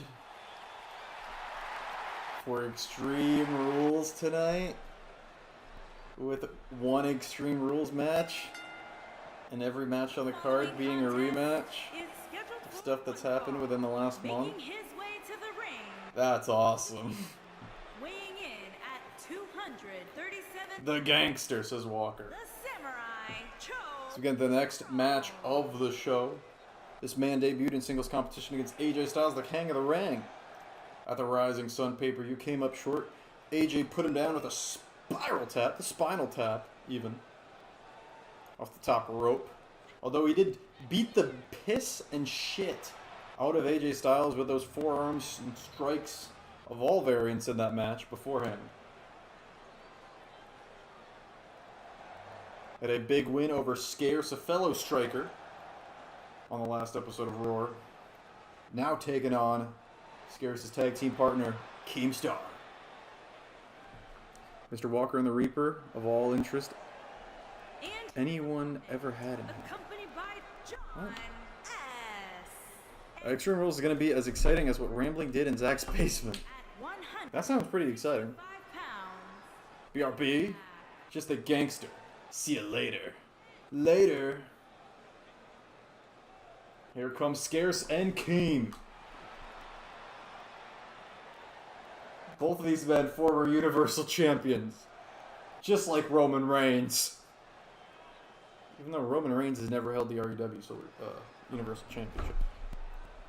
for Extreme Rules tonight? With one Extreme Rules match? And every match on the card being a rematch of stuff that's happened within the last month. That's awesome. Weighing in at 237. The Gangster, says Walker. The Samurai Cho. So again, the next match of the show. This man debuted in singles competition against AJ Styles, the King of the Ring. At the Rising Sun pay-per-view, came up short. AJ put him down with a spiral tap, the spinal tap, even. Off the top rope. Although he did beat the piss and shit out of AJ Styles with those forearms and strikes of all variants in that match beforehand. Had a big win over Scarce, a fellow striker, on the last episode of Roar. Now taking on Scarce's tag team partner, Keemstar. Mr. Walker and the Reaper, of all interest anyone ever had in him. Accompanied by John S. Extreme Rules is going to be as exciting as what Rambling did in Zach's basement. That sounds pretty exciting. BRB, just a gangster. See you later. Later. Here comes Scarce and Keem. Both of these men, former Universal Champions. Just like Roman Reigns. Even though Roman Reigns has never held the REW Universal Championship.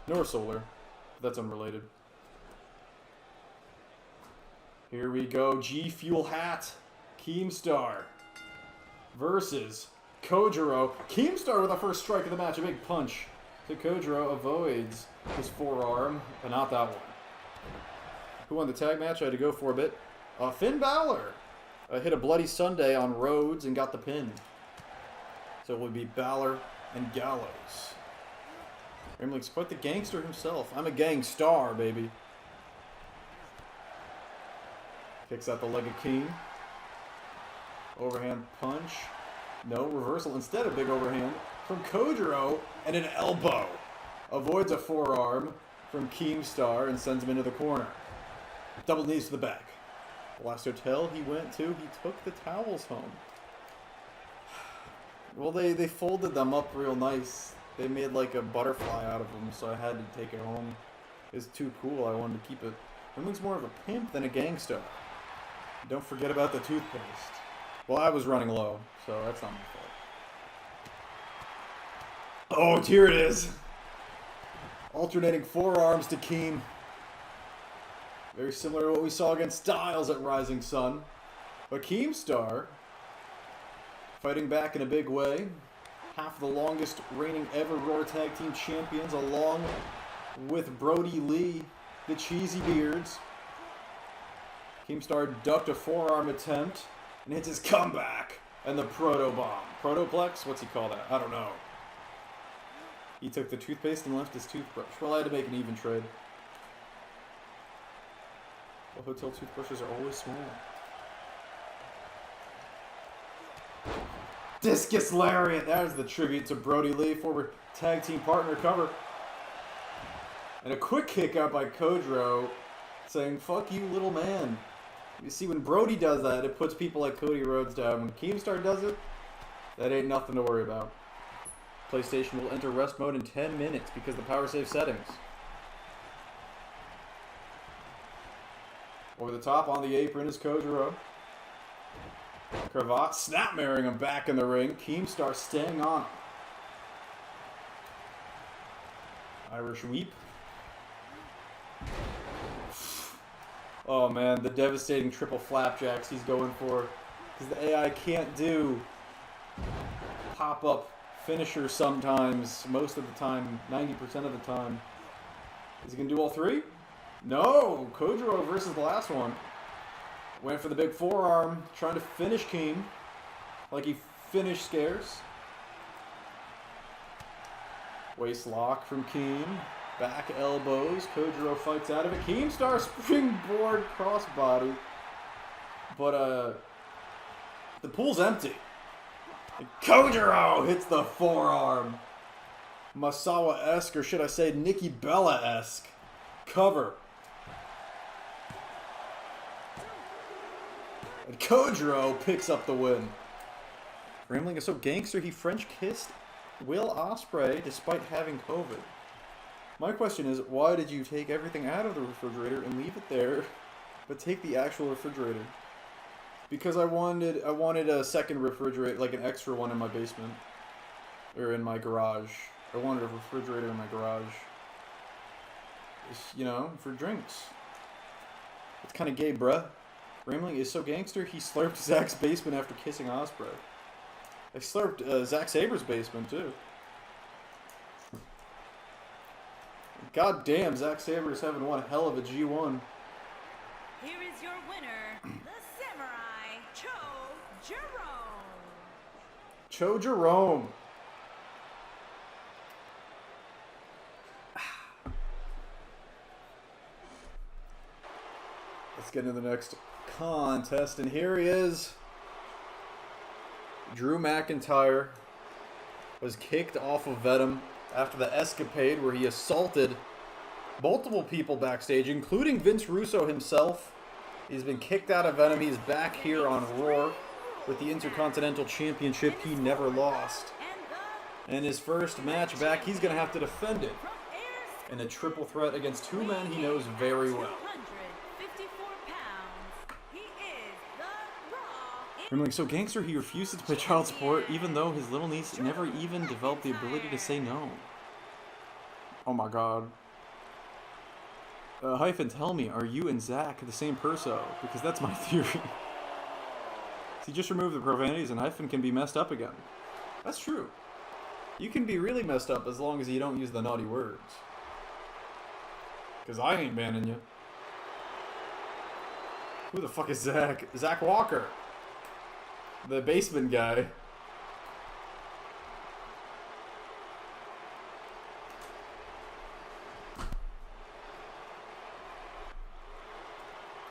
Nor Solar. But that's unrelated. Here we go. G Fuel Hat. Keemstar. Versus Kojiro. Keemstar with the first strike of the match. A big punch to Kojiro. Avoids his forearm. But not that one. Who won the tag match? I had to go for a bit. Finn Balor. Hit a Bloody Sunday on Rhodes and got the pin. So it would be Balor and Gallows. Grimlick's quite the gangster himself. I'm a gang star, baby. Kicks out the leg of King. Overhand punch. No, reversal. Instead, a big overhand from Kojiro and an elbow. Avoids a forearm from Keemstar and sends him into the corner. Double knees to the back. The last hotel he went to, he took the towels home. Well, they folded them up real nice. They made like a butterfly out of them, so I had to take it home. It's too cool. I wanted to keep it. Himlick's more of a pimp than a gangster. Don't forget about the toothpaste. Well, I was running low, so that's not my fault. Oh, here it is. Alternating forearms to Keem. Very similar to what we saw against Styles at Rising Sun. But Keemstar fighting back in a big way. Half the longest reigning ever Raw Tag Team Champions, along with Brody Lee, the Cheesy Beards. Keemstar ducked a forearm attempt and hits his comeback and the Proto Bomb. Protoplex? What's he call that? I don't know. He took the toothpaste and left his toothbrush. Well, I had to make an even trade. Well, hotel toothbrushes are always small. Discus Lariat. That is the tribute to Brody Lee, former tag team partner cover. And a quick kick out by Kojiro saying, "Fuck you, little man." You see, when Brody does that, it puts people like Cody Rhodes down. When Keemstar does it, that ain't nothing to worry about. PlayStation will enter rest mode in 10 minutes because of the power save settings. Over the top on the apron is Kojiro. Cravat snapmaring him back in the ring. Keemstar staying on him. Irish Weep. Oh man, the devastating triple flapjacks he's going for. Because the AI can't do pop-up finishers sometimes. Most of the time, 90% of the time. Is he going to do all three? No! Kojiro versus the last one. Went for the big forearm, trying to finish Keem. Like he finished Scares. Waist lock from Keem. Back elbows. Kojiro fights out of it. Keemstar springboard crossbody. But, the pool's empty. And Kojiro hits the forearm. Masawa-esque, or should I say Nikki Bella-esque. Cover. And Kojiro picks up the win. Grimling is so gangster he French kissed Will Ospreay despite having COVID. My question is, why did you take everything out of the refrigerator and leave it there, but take the actual refrigerator? Because I wanted a second refrigerator, like an extra one in my basement. Or in my garage. I wanted a refrigerator in my garage. You know, for drinks. It's kind of gay, bruh. Grimling is so gangster, he slurped Zack's basement after kissing Ospreay. I slurped Zack Saber's basement, too. God damn, Zack Saber is having one hell of a G1. Here is your winner, the Samurai, Cho Jerome. Cho Jerome. Let's get into the next contest, and here he is. Drew McIntyre was kicked off of Venom after the escapade where he assaulted multiple people backstage, including Vince Russo himself. He's been kicked out of Venom. He's back here on Raw with the Intercontinental Championship he never lost. And his first match back, he's going to have to defend it in a triple threat against two men he knows very well. Gremling's so gangster he refuses to pay child support even though his little niece never even developed the ability to say no. Oh my god. Hyphen, tell me, are you and Zach the same perso? Because that's my theory. See, just remove the profanities and Hyphen can be messed up again. That's true. You can be really messed up as long as you don't use the naughty words. Because I ain't banning you. Who the fuck is Zach? Zach Walker. The basement guy.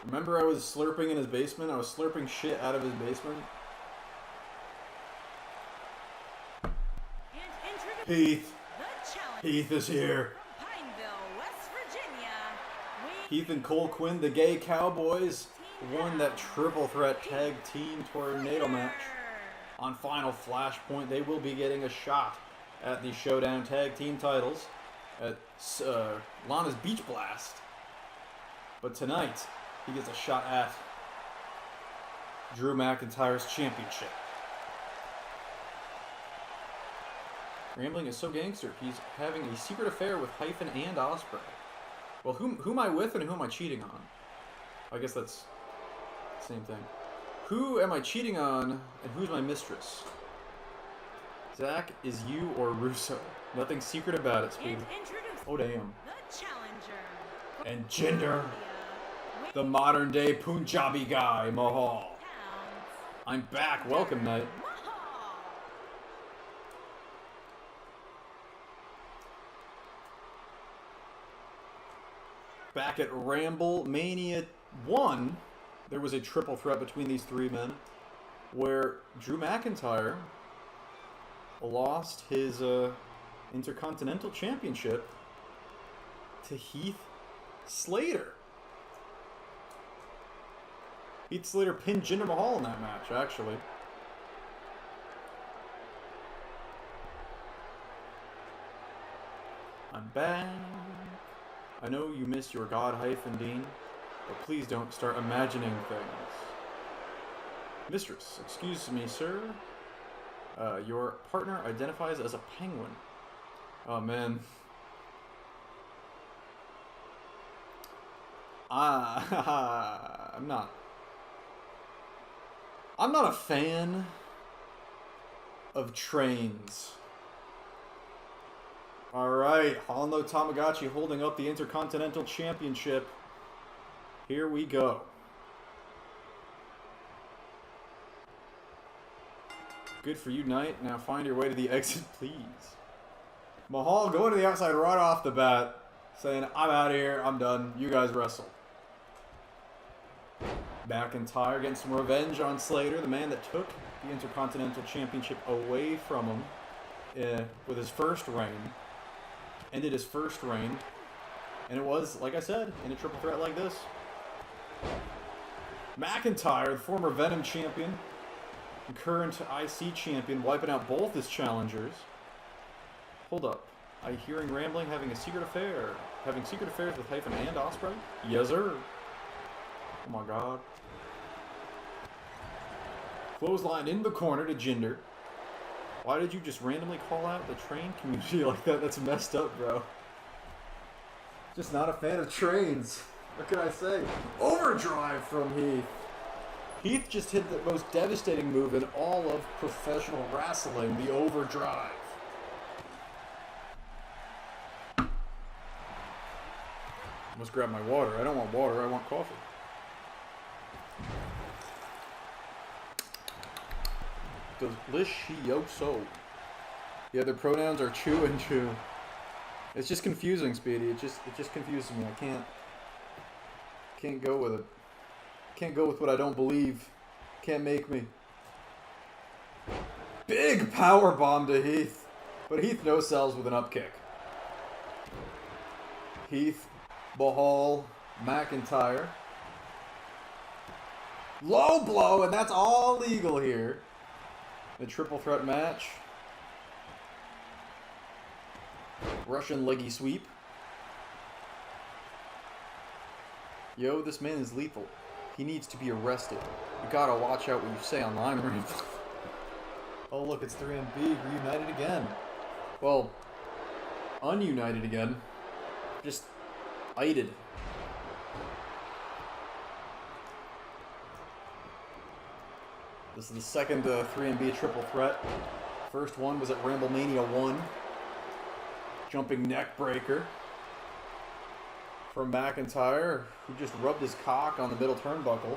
Remember I was slurping in his basement? I was slurping shit out of his basement. Heath. Heath is here. Pineville, West Virginia. Heath and Cole Quinn, the gay cowboys, won that triple threat tag team tornado match. On final Flashpoint, they will be getting a shot at the Showdown tag team titles at Lana's Beach Blast. But tonight, he gets a shot at Drew McIntyre's championship. Rambling is so gangster, he's having a secret affair with Hyphen and Ospreay. Well, who am I with and who am I cheating on? I guess that's the same thing. Who am I cheating on and who's my mistress? Zach, is you or Russo? Nothing secret about it, Speed. Oh, damn. The challenger. And gender. The modern day Punjabi guy, Mahal. I'm back. Welcome, Knight. Back at Ramble Mania 1, there was a triple threat between these three men where Drew McIntyre lost his Intercontinental Championship to Heath Slater. Heath Slater pinned Jinder Mahal in that match, actually. I'm back. I know you miss your god Hyphen Dean, but please don't start imagining things. Mistress, excuse me, sir. Your partner identifies as a penguin. Oh, man. I'm not a fan of trains. Alright, Hollow Tamagotchi holding up the Intercontinental Championship. Here we go. Good for you, Knight. Now find your way to the exit, please. Mahal going to the outside right off the bat, saying, I'm out of here, I'm done, you guys wrestle. McIntyre getting some revenge on Slater, the man that took the Intercontinental Championship away from him with his first reign. Ended his first reign. And it was, like I said, in a triple threat like this. McIntyre, the former Venom champion, and current IC champion, wiping out both his challengers. Hold up. I'm hearing Rambling having a secret affair. Having secret affairs with Hyphen and Ospreay? Yes, sir. Oh my god. Clothesline in the corner to Jinder. Why did you just randomly call out the train community like that? That's messed up, bro. Just not a fan of trains. What can I say? Overdrive from Heath. Heath just hit the most devastating move in all of professional wrestling, the overdrive. I must grab my water. I don't want water, I want coffee. Delicioso. Yeah, their pronouns are chew and chew. It's just confusing, Speedy. It just confuses me. I can't go with it. Can't go with what I don't believe. Can't make me. Big power bomb to Heath. But Heath no sells with an up kick. Heath, Mahal, McIntyre. Low blow, and that's all legal here. The triple threat match. Russian leggy sweep. Yo, this man is lethal. He needs to be arrested. You gotta watch out what you say online, Reed. Oh, look, it's 3MB reunited again. Well, ununited again. Just ited. This is the second 3MB triple threat. First one was at Ramblemania 1. Jumping neck breaker from McIntyre, who just rubbed his cock on the middle turnbuckle.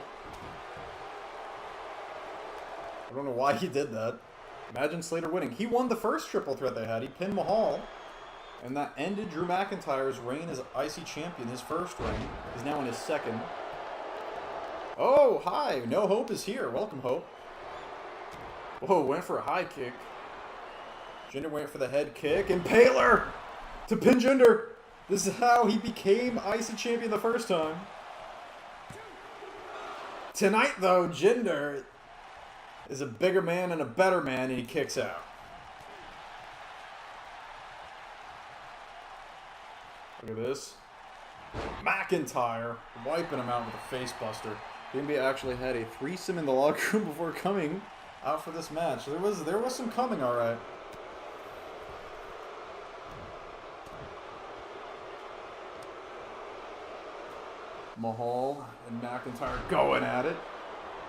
I don't know why he did that. Imagine Slater winning. He won the first triple threat they had. He pinned Mahal. And that ended Drew McIntyre's reign as IC champion, his first reign. He's now in his second. Oh, hi. No Hope is here. Welcome, Hope. Whoa, went for a high kick. Jinder went for the head kick. Impaler to pin Jinder. This is how he became IC champion the first time. Tonight, though, Jinder is a bigger man and a better man, and he kicks out. Look at this. McIntyre wiping him out with a face buster. DMB actually had a threesome in the locker room before coming out for this match. So there was some coming, all right. Mahal and McIntyre going at it.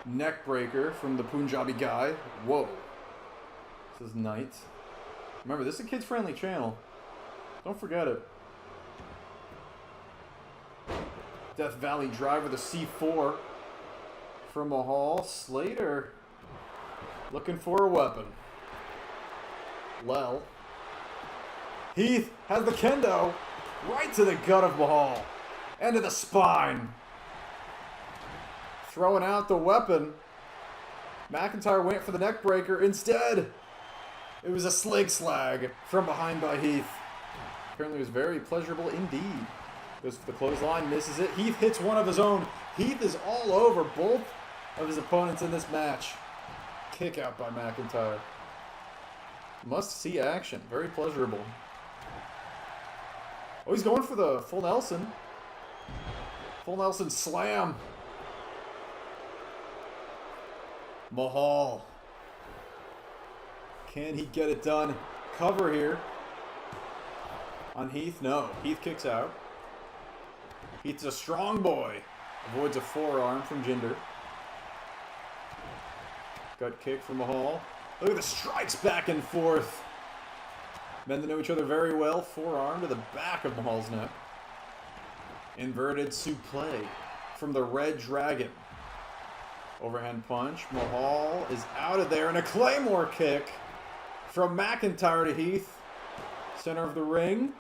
Neck breaker from the Punjabi guy. Whoa. This is Knight. Remember, this is a kids-friendly channel. Don't forget it. Death Valley Driver, the C4 from Mahal. Slater looking for a weapon. Lel. Heath has the kendo right to the gut of Mahal. And to the spine. Throwing out the weapon. McIntyre went for the neck breaker. Instead, it was a slig slag from behind by Heath. Apparently it was very pleasurable indeed. Goes for the clothesline, misses it. Heath hits one of his own. Heath is all over both of his opponents in this match. Kick out by McIntyre. Must see action. Very pleasurable. Oh, he's going for the full Nelson. Full Nelson slam. Mahal. Can he get it done? Cover here. On Heath? No. Heath kicks out. Heath's a strong boy. Avoids a forearm from Jinder. Gut kick from Mahal. Look at the strikes back and forth. Men that know each other very well. Forearm to the back of Mahal's neck. Inverted suplex from the Red Dragon. Overhand punch. Mahal is out of there. And a Claymore kick from McIntyre to Heath. Center of the ring.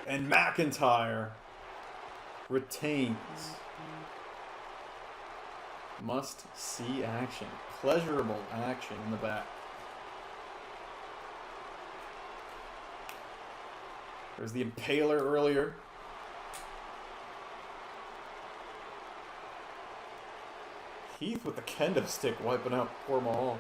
And McIntyre retains. Must see action. Pleasurable action in the back. There's the Impaler earlier. Heath with the kendo stick wiping out poor Mahal.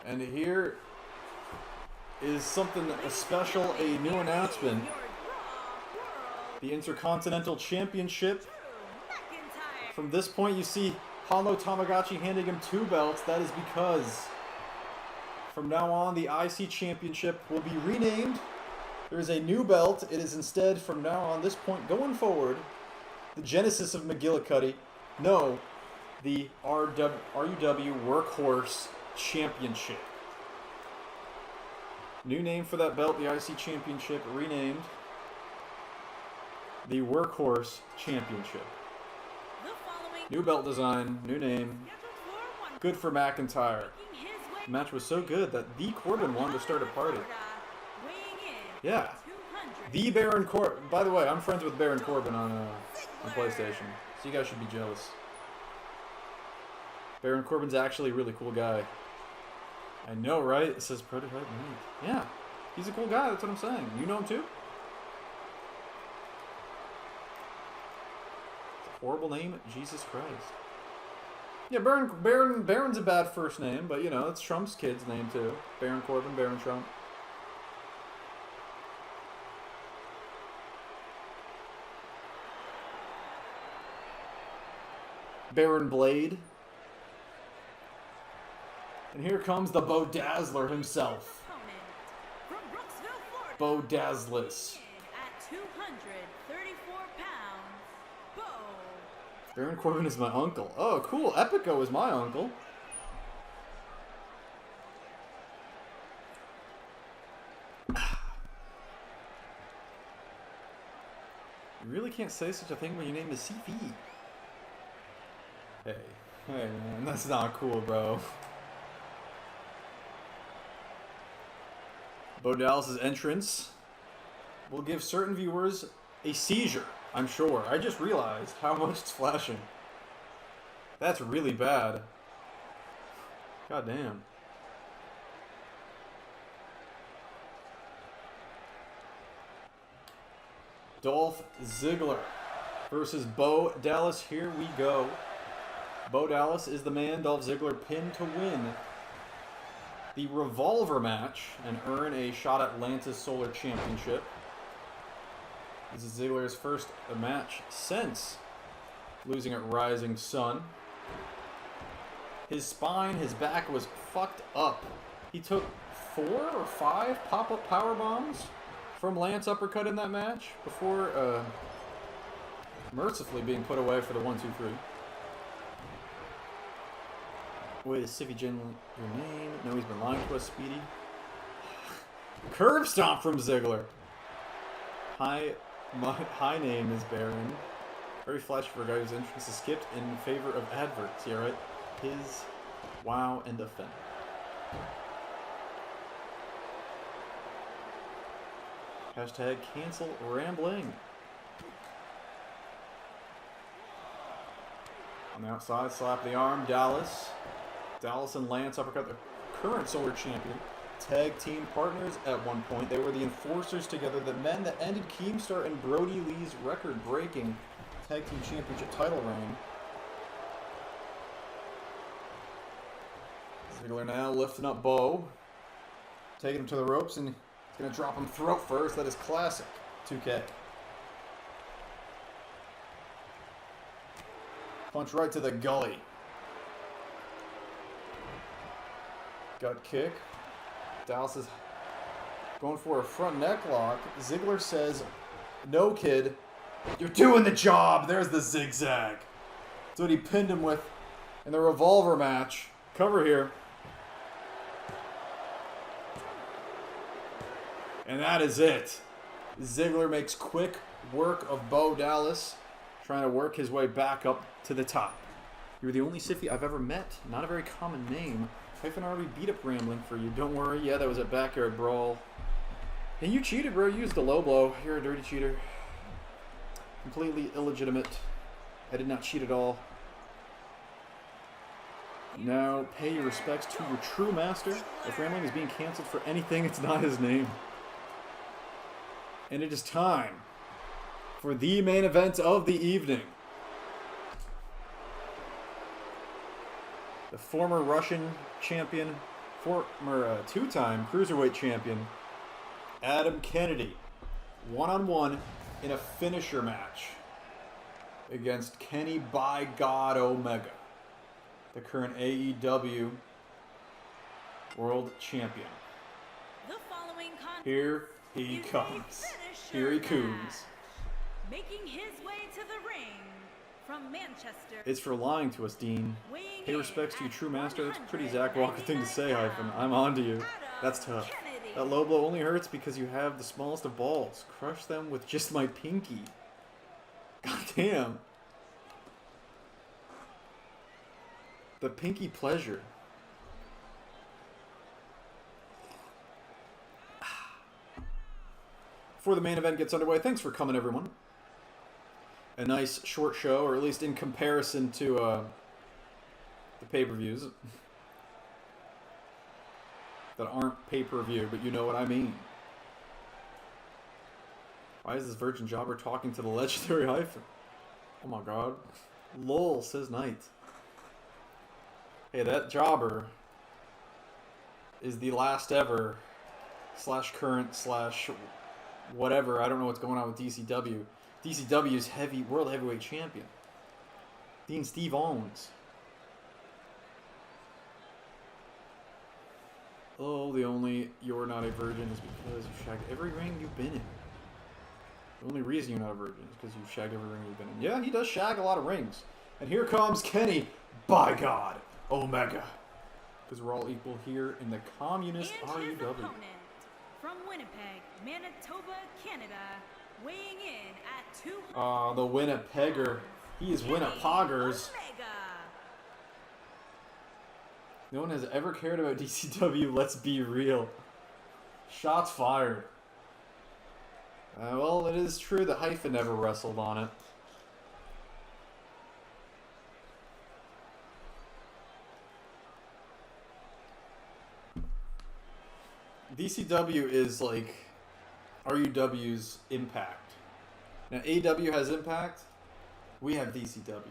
And here is something special, a new announcement. The Intercontinental Championship. From this point, you see Hamo Tamagotchi handing him 2 belts. That is because from now on, the IC Championship will be renamed. There is a new belt. It is instead, from now on, this point going forward, the Genesis of McGillicuddy. No, the RUW Workhorse Championship. New name for that belt, the IC Championship, renamed the Workhorse Championship. New belt design, new name. Good for McIntyre. The match was so good that the Corbin wanted to start a party. Yeah. The Baron Corbin. By the way, I'm friends with Baron Corbin on PlayStation, so you guys should be jealous. Baron Corbin's actually a really cool guy. I know, right? It says prototype made. Yeah. He's a cool guy, that's what I'm saying. You know him too? It's a horrible name, Jesus Christ. Yeah, Baron's a bad first name, but you know, it's Trump's kid's name too. Baron Corbin, Baron Trump. Baron Blade. And here comes the Bo Dazzler himself. From Brooksville, Florida, Bo Dazzless. at 234 pounds, Bo. Baron Corbin is my uncle. Oh, cool. Epico is my uncle. You really can't say such a thing when your name is CV. Hey, man, that's not cool, bro. Bo Dallas's entrance will give certain viewers a seizure, I'm sure. I just realized how much it's flashing. That's really bad. God damn. Dolph Ziggler versus Bo Dallas. Here we go. Bo Dallas is the man. Dolph Ziggler pinned to win the Revolver match and earn a shot at Atlantis Solar Championship. This is Ziggler's first match since losing at Rising Sun. His spine, his back was fucked up. He took 4 or 5 pop-up power bombs from Lance Uppercut in that match before mercifully being put away for the 1-2-3. Wait, is Siffy Jin your name? No, he's been lying to us, Speedy. Curb stomp from Ziggler. Hi, my high name is Baron. Very flashy for a guy whose entrance is skipped in favor of adverts. Yeah, right? His wow and offend. Hashtag cancel rambling. On the outside, slap the arm, Dallas. Dallas and Lance Uppercut, the current Solar Champion. Tag team partners at one point. They were the enforcers together, the men that ended Keemstar and Brody Lee's record-breaking Tag Team Championship title reign. Ziggler now lifting up Bo. Taking him to the ropes, and he's going to drop him throat first. That is classic 2K. Punch right to the gully. Gut kick. Dallas is going for a front neck lock. Ziggler says, "No, kid. You're doing the job." There's the zigzag. That's what he pinned him with in the Revolver match. Cover here. And that is it. Ziggler makes quick work of Bo Dallas, trying to work his way back up to the top. You're the only Siffy I've ever met. Not a very common name. Hyphen RB beat up rambling for you. Don't worry. Yeah, that was a backyard brawl. And you cheated, bro. You used the low blow. You're a dirty cheater. Completely illegitimate. I did not cheat at all. Now, pay your respects to your true master. If rambling is being canceled for anything, it's not his name. And it is time for the main event of the evening. The former Russian champion, former two-time cruiserweight champion, Adam Kennedy, one-on-one in a finisher match against Kenny by God Omega, the current AEW World Champion. The following contest Here he is a comes. finisher Here he match. comes. Making his way to the ring from Manchester. It's for lying to us, Dean. Weighing Pay in respects to your at true master. That's a pretty Zach Walker thing to say, Hyphen. I'm on to you. That's tough. That low blow only hurts because you have the smallest of balls. Crush them with just my pinky. God damn. The pinky pleasure. Before the main event gets underway, thanks for coming, everyone. A nice short show, or at least in comparison to the pay-per-views that aren't pay-per-view, but you know what I mean. Why is this virgin jobber talking to the legendary Hyphen? Oh my god. Lol, says Knight. Hey, that jobber is the last ever / current / whatever. I don't know what's going on with DCW. DCW's world heavyweight champion. Dean Steve Owens. Oh, the only you're not a virgin is because you shagged every ring you've been in. The only reason you're not a virgin is because you've shagged every ring you've been in. Yeah, he does shag a lot of rings. And here comes Kenny, by God, Omega. Because we're all equal here in the communist And his RUW. opponent, from Winnipeg, Manitoba, Canada, weighing in at 200 The Winnipegger. He is Winnipoggers. Omega. No one has ever cared about DCW, let's be real. Shots fired. Well, it is true that Hyphen never wrestled on it. DCW is like RUW's Impact. Now, AW has Impact. We have DCW.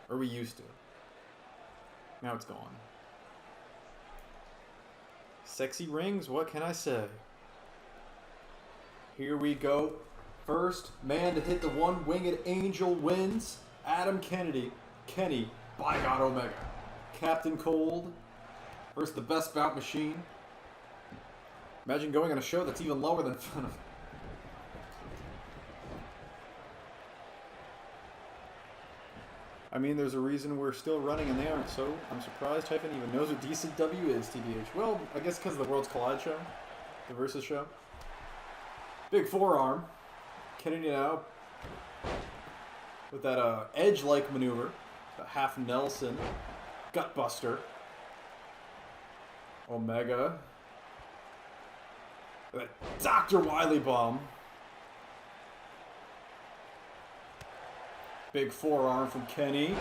Or we used to. Now it's gone. Sexy rings, what can I say? Here we go. First man to hit the one-winged angel wins. Adam Kennedy. Kenny, by God Omega. Captain Cold versus the best bout machine. Imagine going on a show that's even lower than Fun of. I mean, there's a reason we're still running and they aren't, so I'm surprised Hyphen even knows what DCW is, TBH. Well, I guess because of the Worlds Collide show, the Versus show. Big forearm. Kennedy now with that edge-like maneuver, the half Nelson, gutbuster. Omega. That Dr. Wily bomb. Big forearm from Kenny.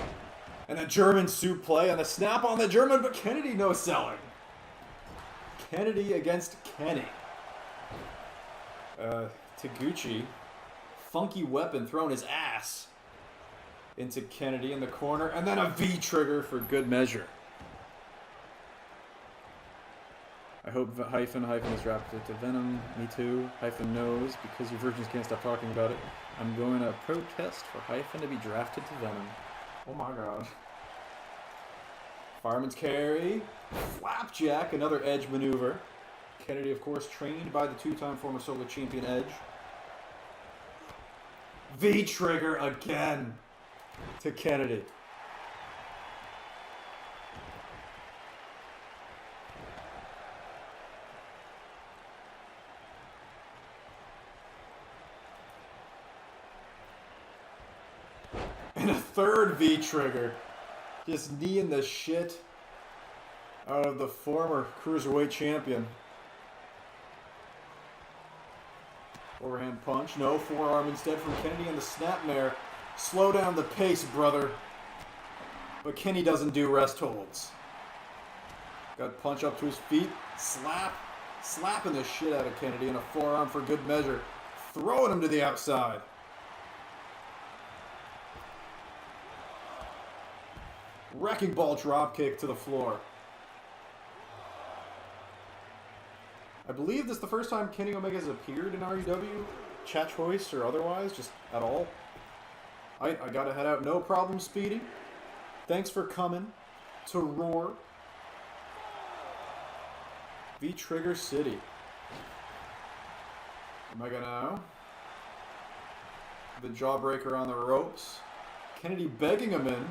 And a German suplex and a snap on the German, but Kennedy no selling. Kennedy against Kenny. Taguchi. Funky weapon throwing his ass into Kennedy in the corner. And then a V-trigger for good measure. I hope Hyphen is drafted to Venom. Me too. Hyphen knows because you virgins can't stop talking about it. I'm going to protest for Hyphen to be drafted to Venom. Oh my God. Fireman's carry. Flapjack, another Edge maneuver. Kennedy, of course, trained by the two-time former solo champion Edge. V-trigger again to Kennedy. And a third V-trigger. Just kneeing the shit out of the former Cruiserweight champion. Overhand punch. No, forearm instead from Kennedy and the snapmare. Slow down the pace, brother. But Kenny doesn't do rest holds. Got punch up to his feet. Slap. Slapping the shit out of Kennedy and a forearm for good measure. Throwing him to the outside. Wrecking ball dropkick to the floor. I believe this is the first time Kenny Omega has appeared in RUW, chat choice or otherwise, just at all. I gotta head out. No problem, Speedy. Thanks for coming to Roar. V-Trigger City. Omega now. The jawbreaker on the ropes. Kennedy begging him in.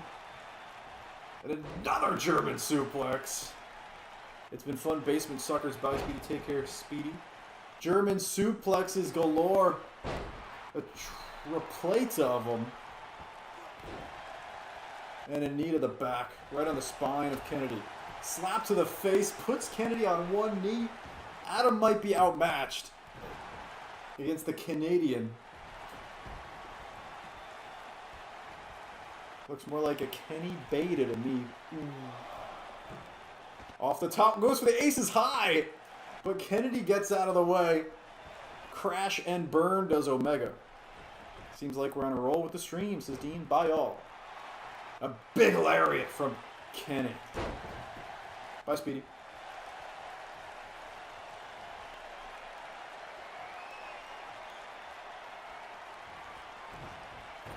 And another German suplex. It's been fun, Basement Suckers. Bye, Speedy. Take care, Speedy. German suplexes galore. A tripleta of them. And a knee to the back, right on the spine of Kennedy. Slap to the face, puts Kennedy on one knee. Adam might be outmatched against the Canadian. Looks more like a Kenny Beta to me. Off the top, goes for the aces high. But Kennedy gets out of the way. Crash and burn does Omega. Seems like we're on a roll with the stream, says Dean. Bye all. A big lariat from Kenny. Bye, Speedy.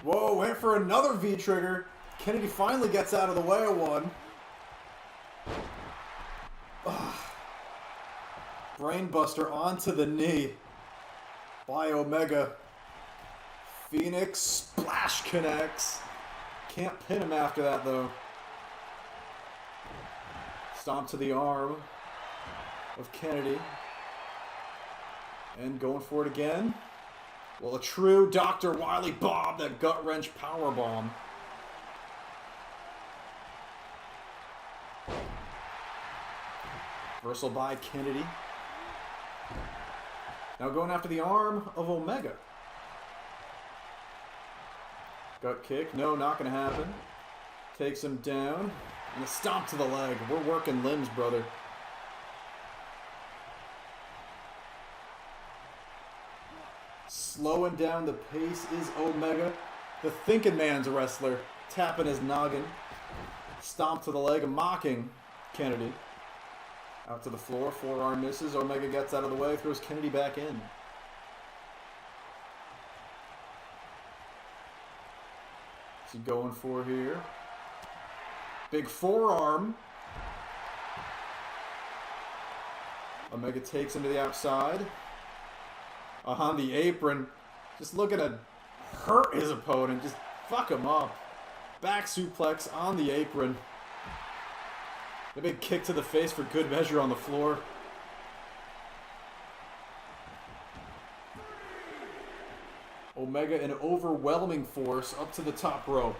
Whoa, went for another V-trigger. Kennedy finally gets out of the way of one. Brainbuster onto the knee by Omega. Phoenix splash connects. Can't pin him after that though. Stomp to the arm of Kennedy. And going for it again. Well, a true Dr. Wily Bob, that gut wrench power bomb. Reversal by Kennedy. Now going after the arm of Omega. Gut kick. No, not going to happen. Takes him down. And a stomp to the leg. We're working limbs, brother. Slowing down the pace is Omega. The thinking man's a wrestler. Tapping his noggin. Stomp to the leg, mocking Kennedy. Out to the floor, forearm misses. Omega gets out of the way, throws Kennedy back in. What's he going for here? Big forearm. Omega takes him to the outside. On the apron. Just looking to hurt his opponent. Just fuck him up. Back suplex on the apron. A big kick to the face for good measure on the floor. Omega in overwhelming force up to the top rope.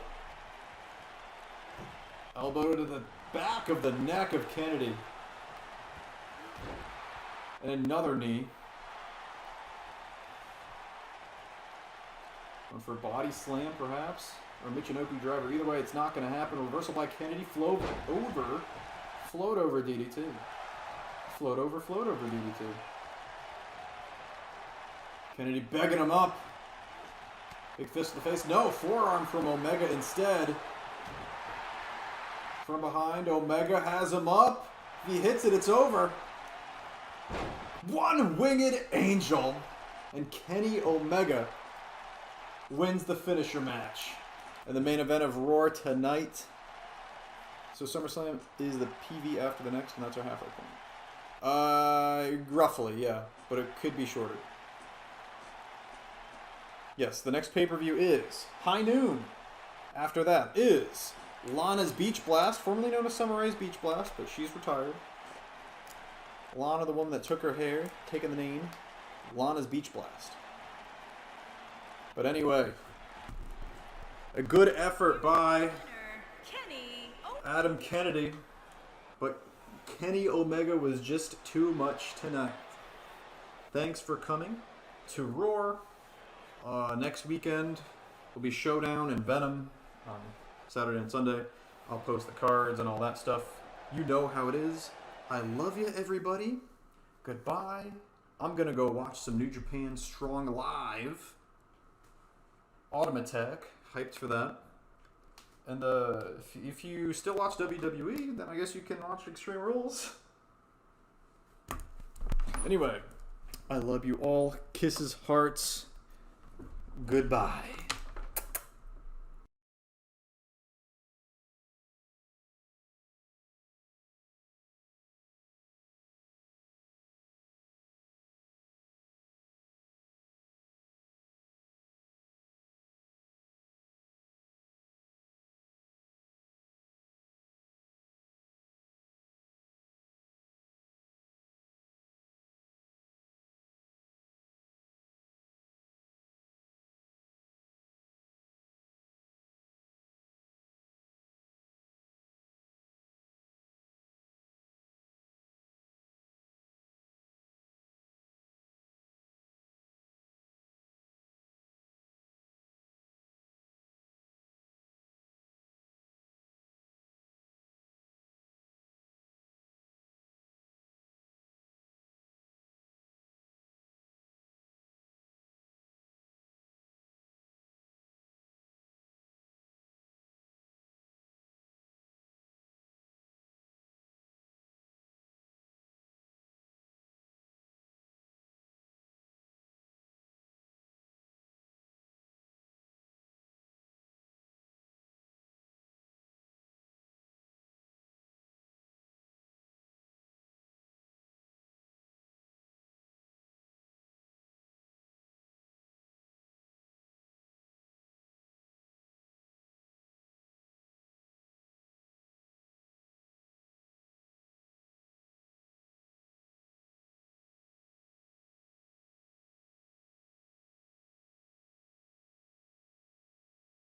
Elbow to the back of the neck of Kennedy. And another knee. Going for a body slam, perhaps. Or a Michinoku driver. Either way, it's not going to happen. Reversal by Kennedy. Float over DDT. Float over DDT. Kennedy begging him up. Big fist to the face. No, forearm from Omega instead. From behind, Omega has him up. If he hits it, it's over. One winged angel. And Kenny Omega wins the finisher match. And the main event of Raw tonight. So SummerSlam is the PV after the next, and that's our halfway point. Roughly, yeah. But it could be shorter. Yes, the next pay-per-view is High Noon. After that is Lana's Beach Blast, formerly known as Summer Rae's Beach Blast, but she's retired. Lana, the woman that took her hair, taking the name, Lana's Beach Blast. But anyway, a good effort by Adam Kennedy, but Kenny Omega was just too much tonight. Thanks for coming to Roar. Next weekend will be Showdown and Venom on Saturday and Sunday. I'll post the cards and all that stuff. You know how it is. I love you, everybody. Goodbye. I'm going to go watch some New Japan Strong live. Autumn Attack. Hyped for that. And if you still watch WWE, then I guess you can watch Extreme Rules. Anyway, I love you all. Kisses, hearts. Goodbye.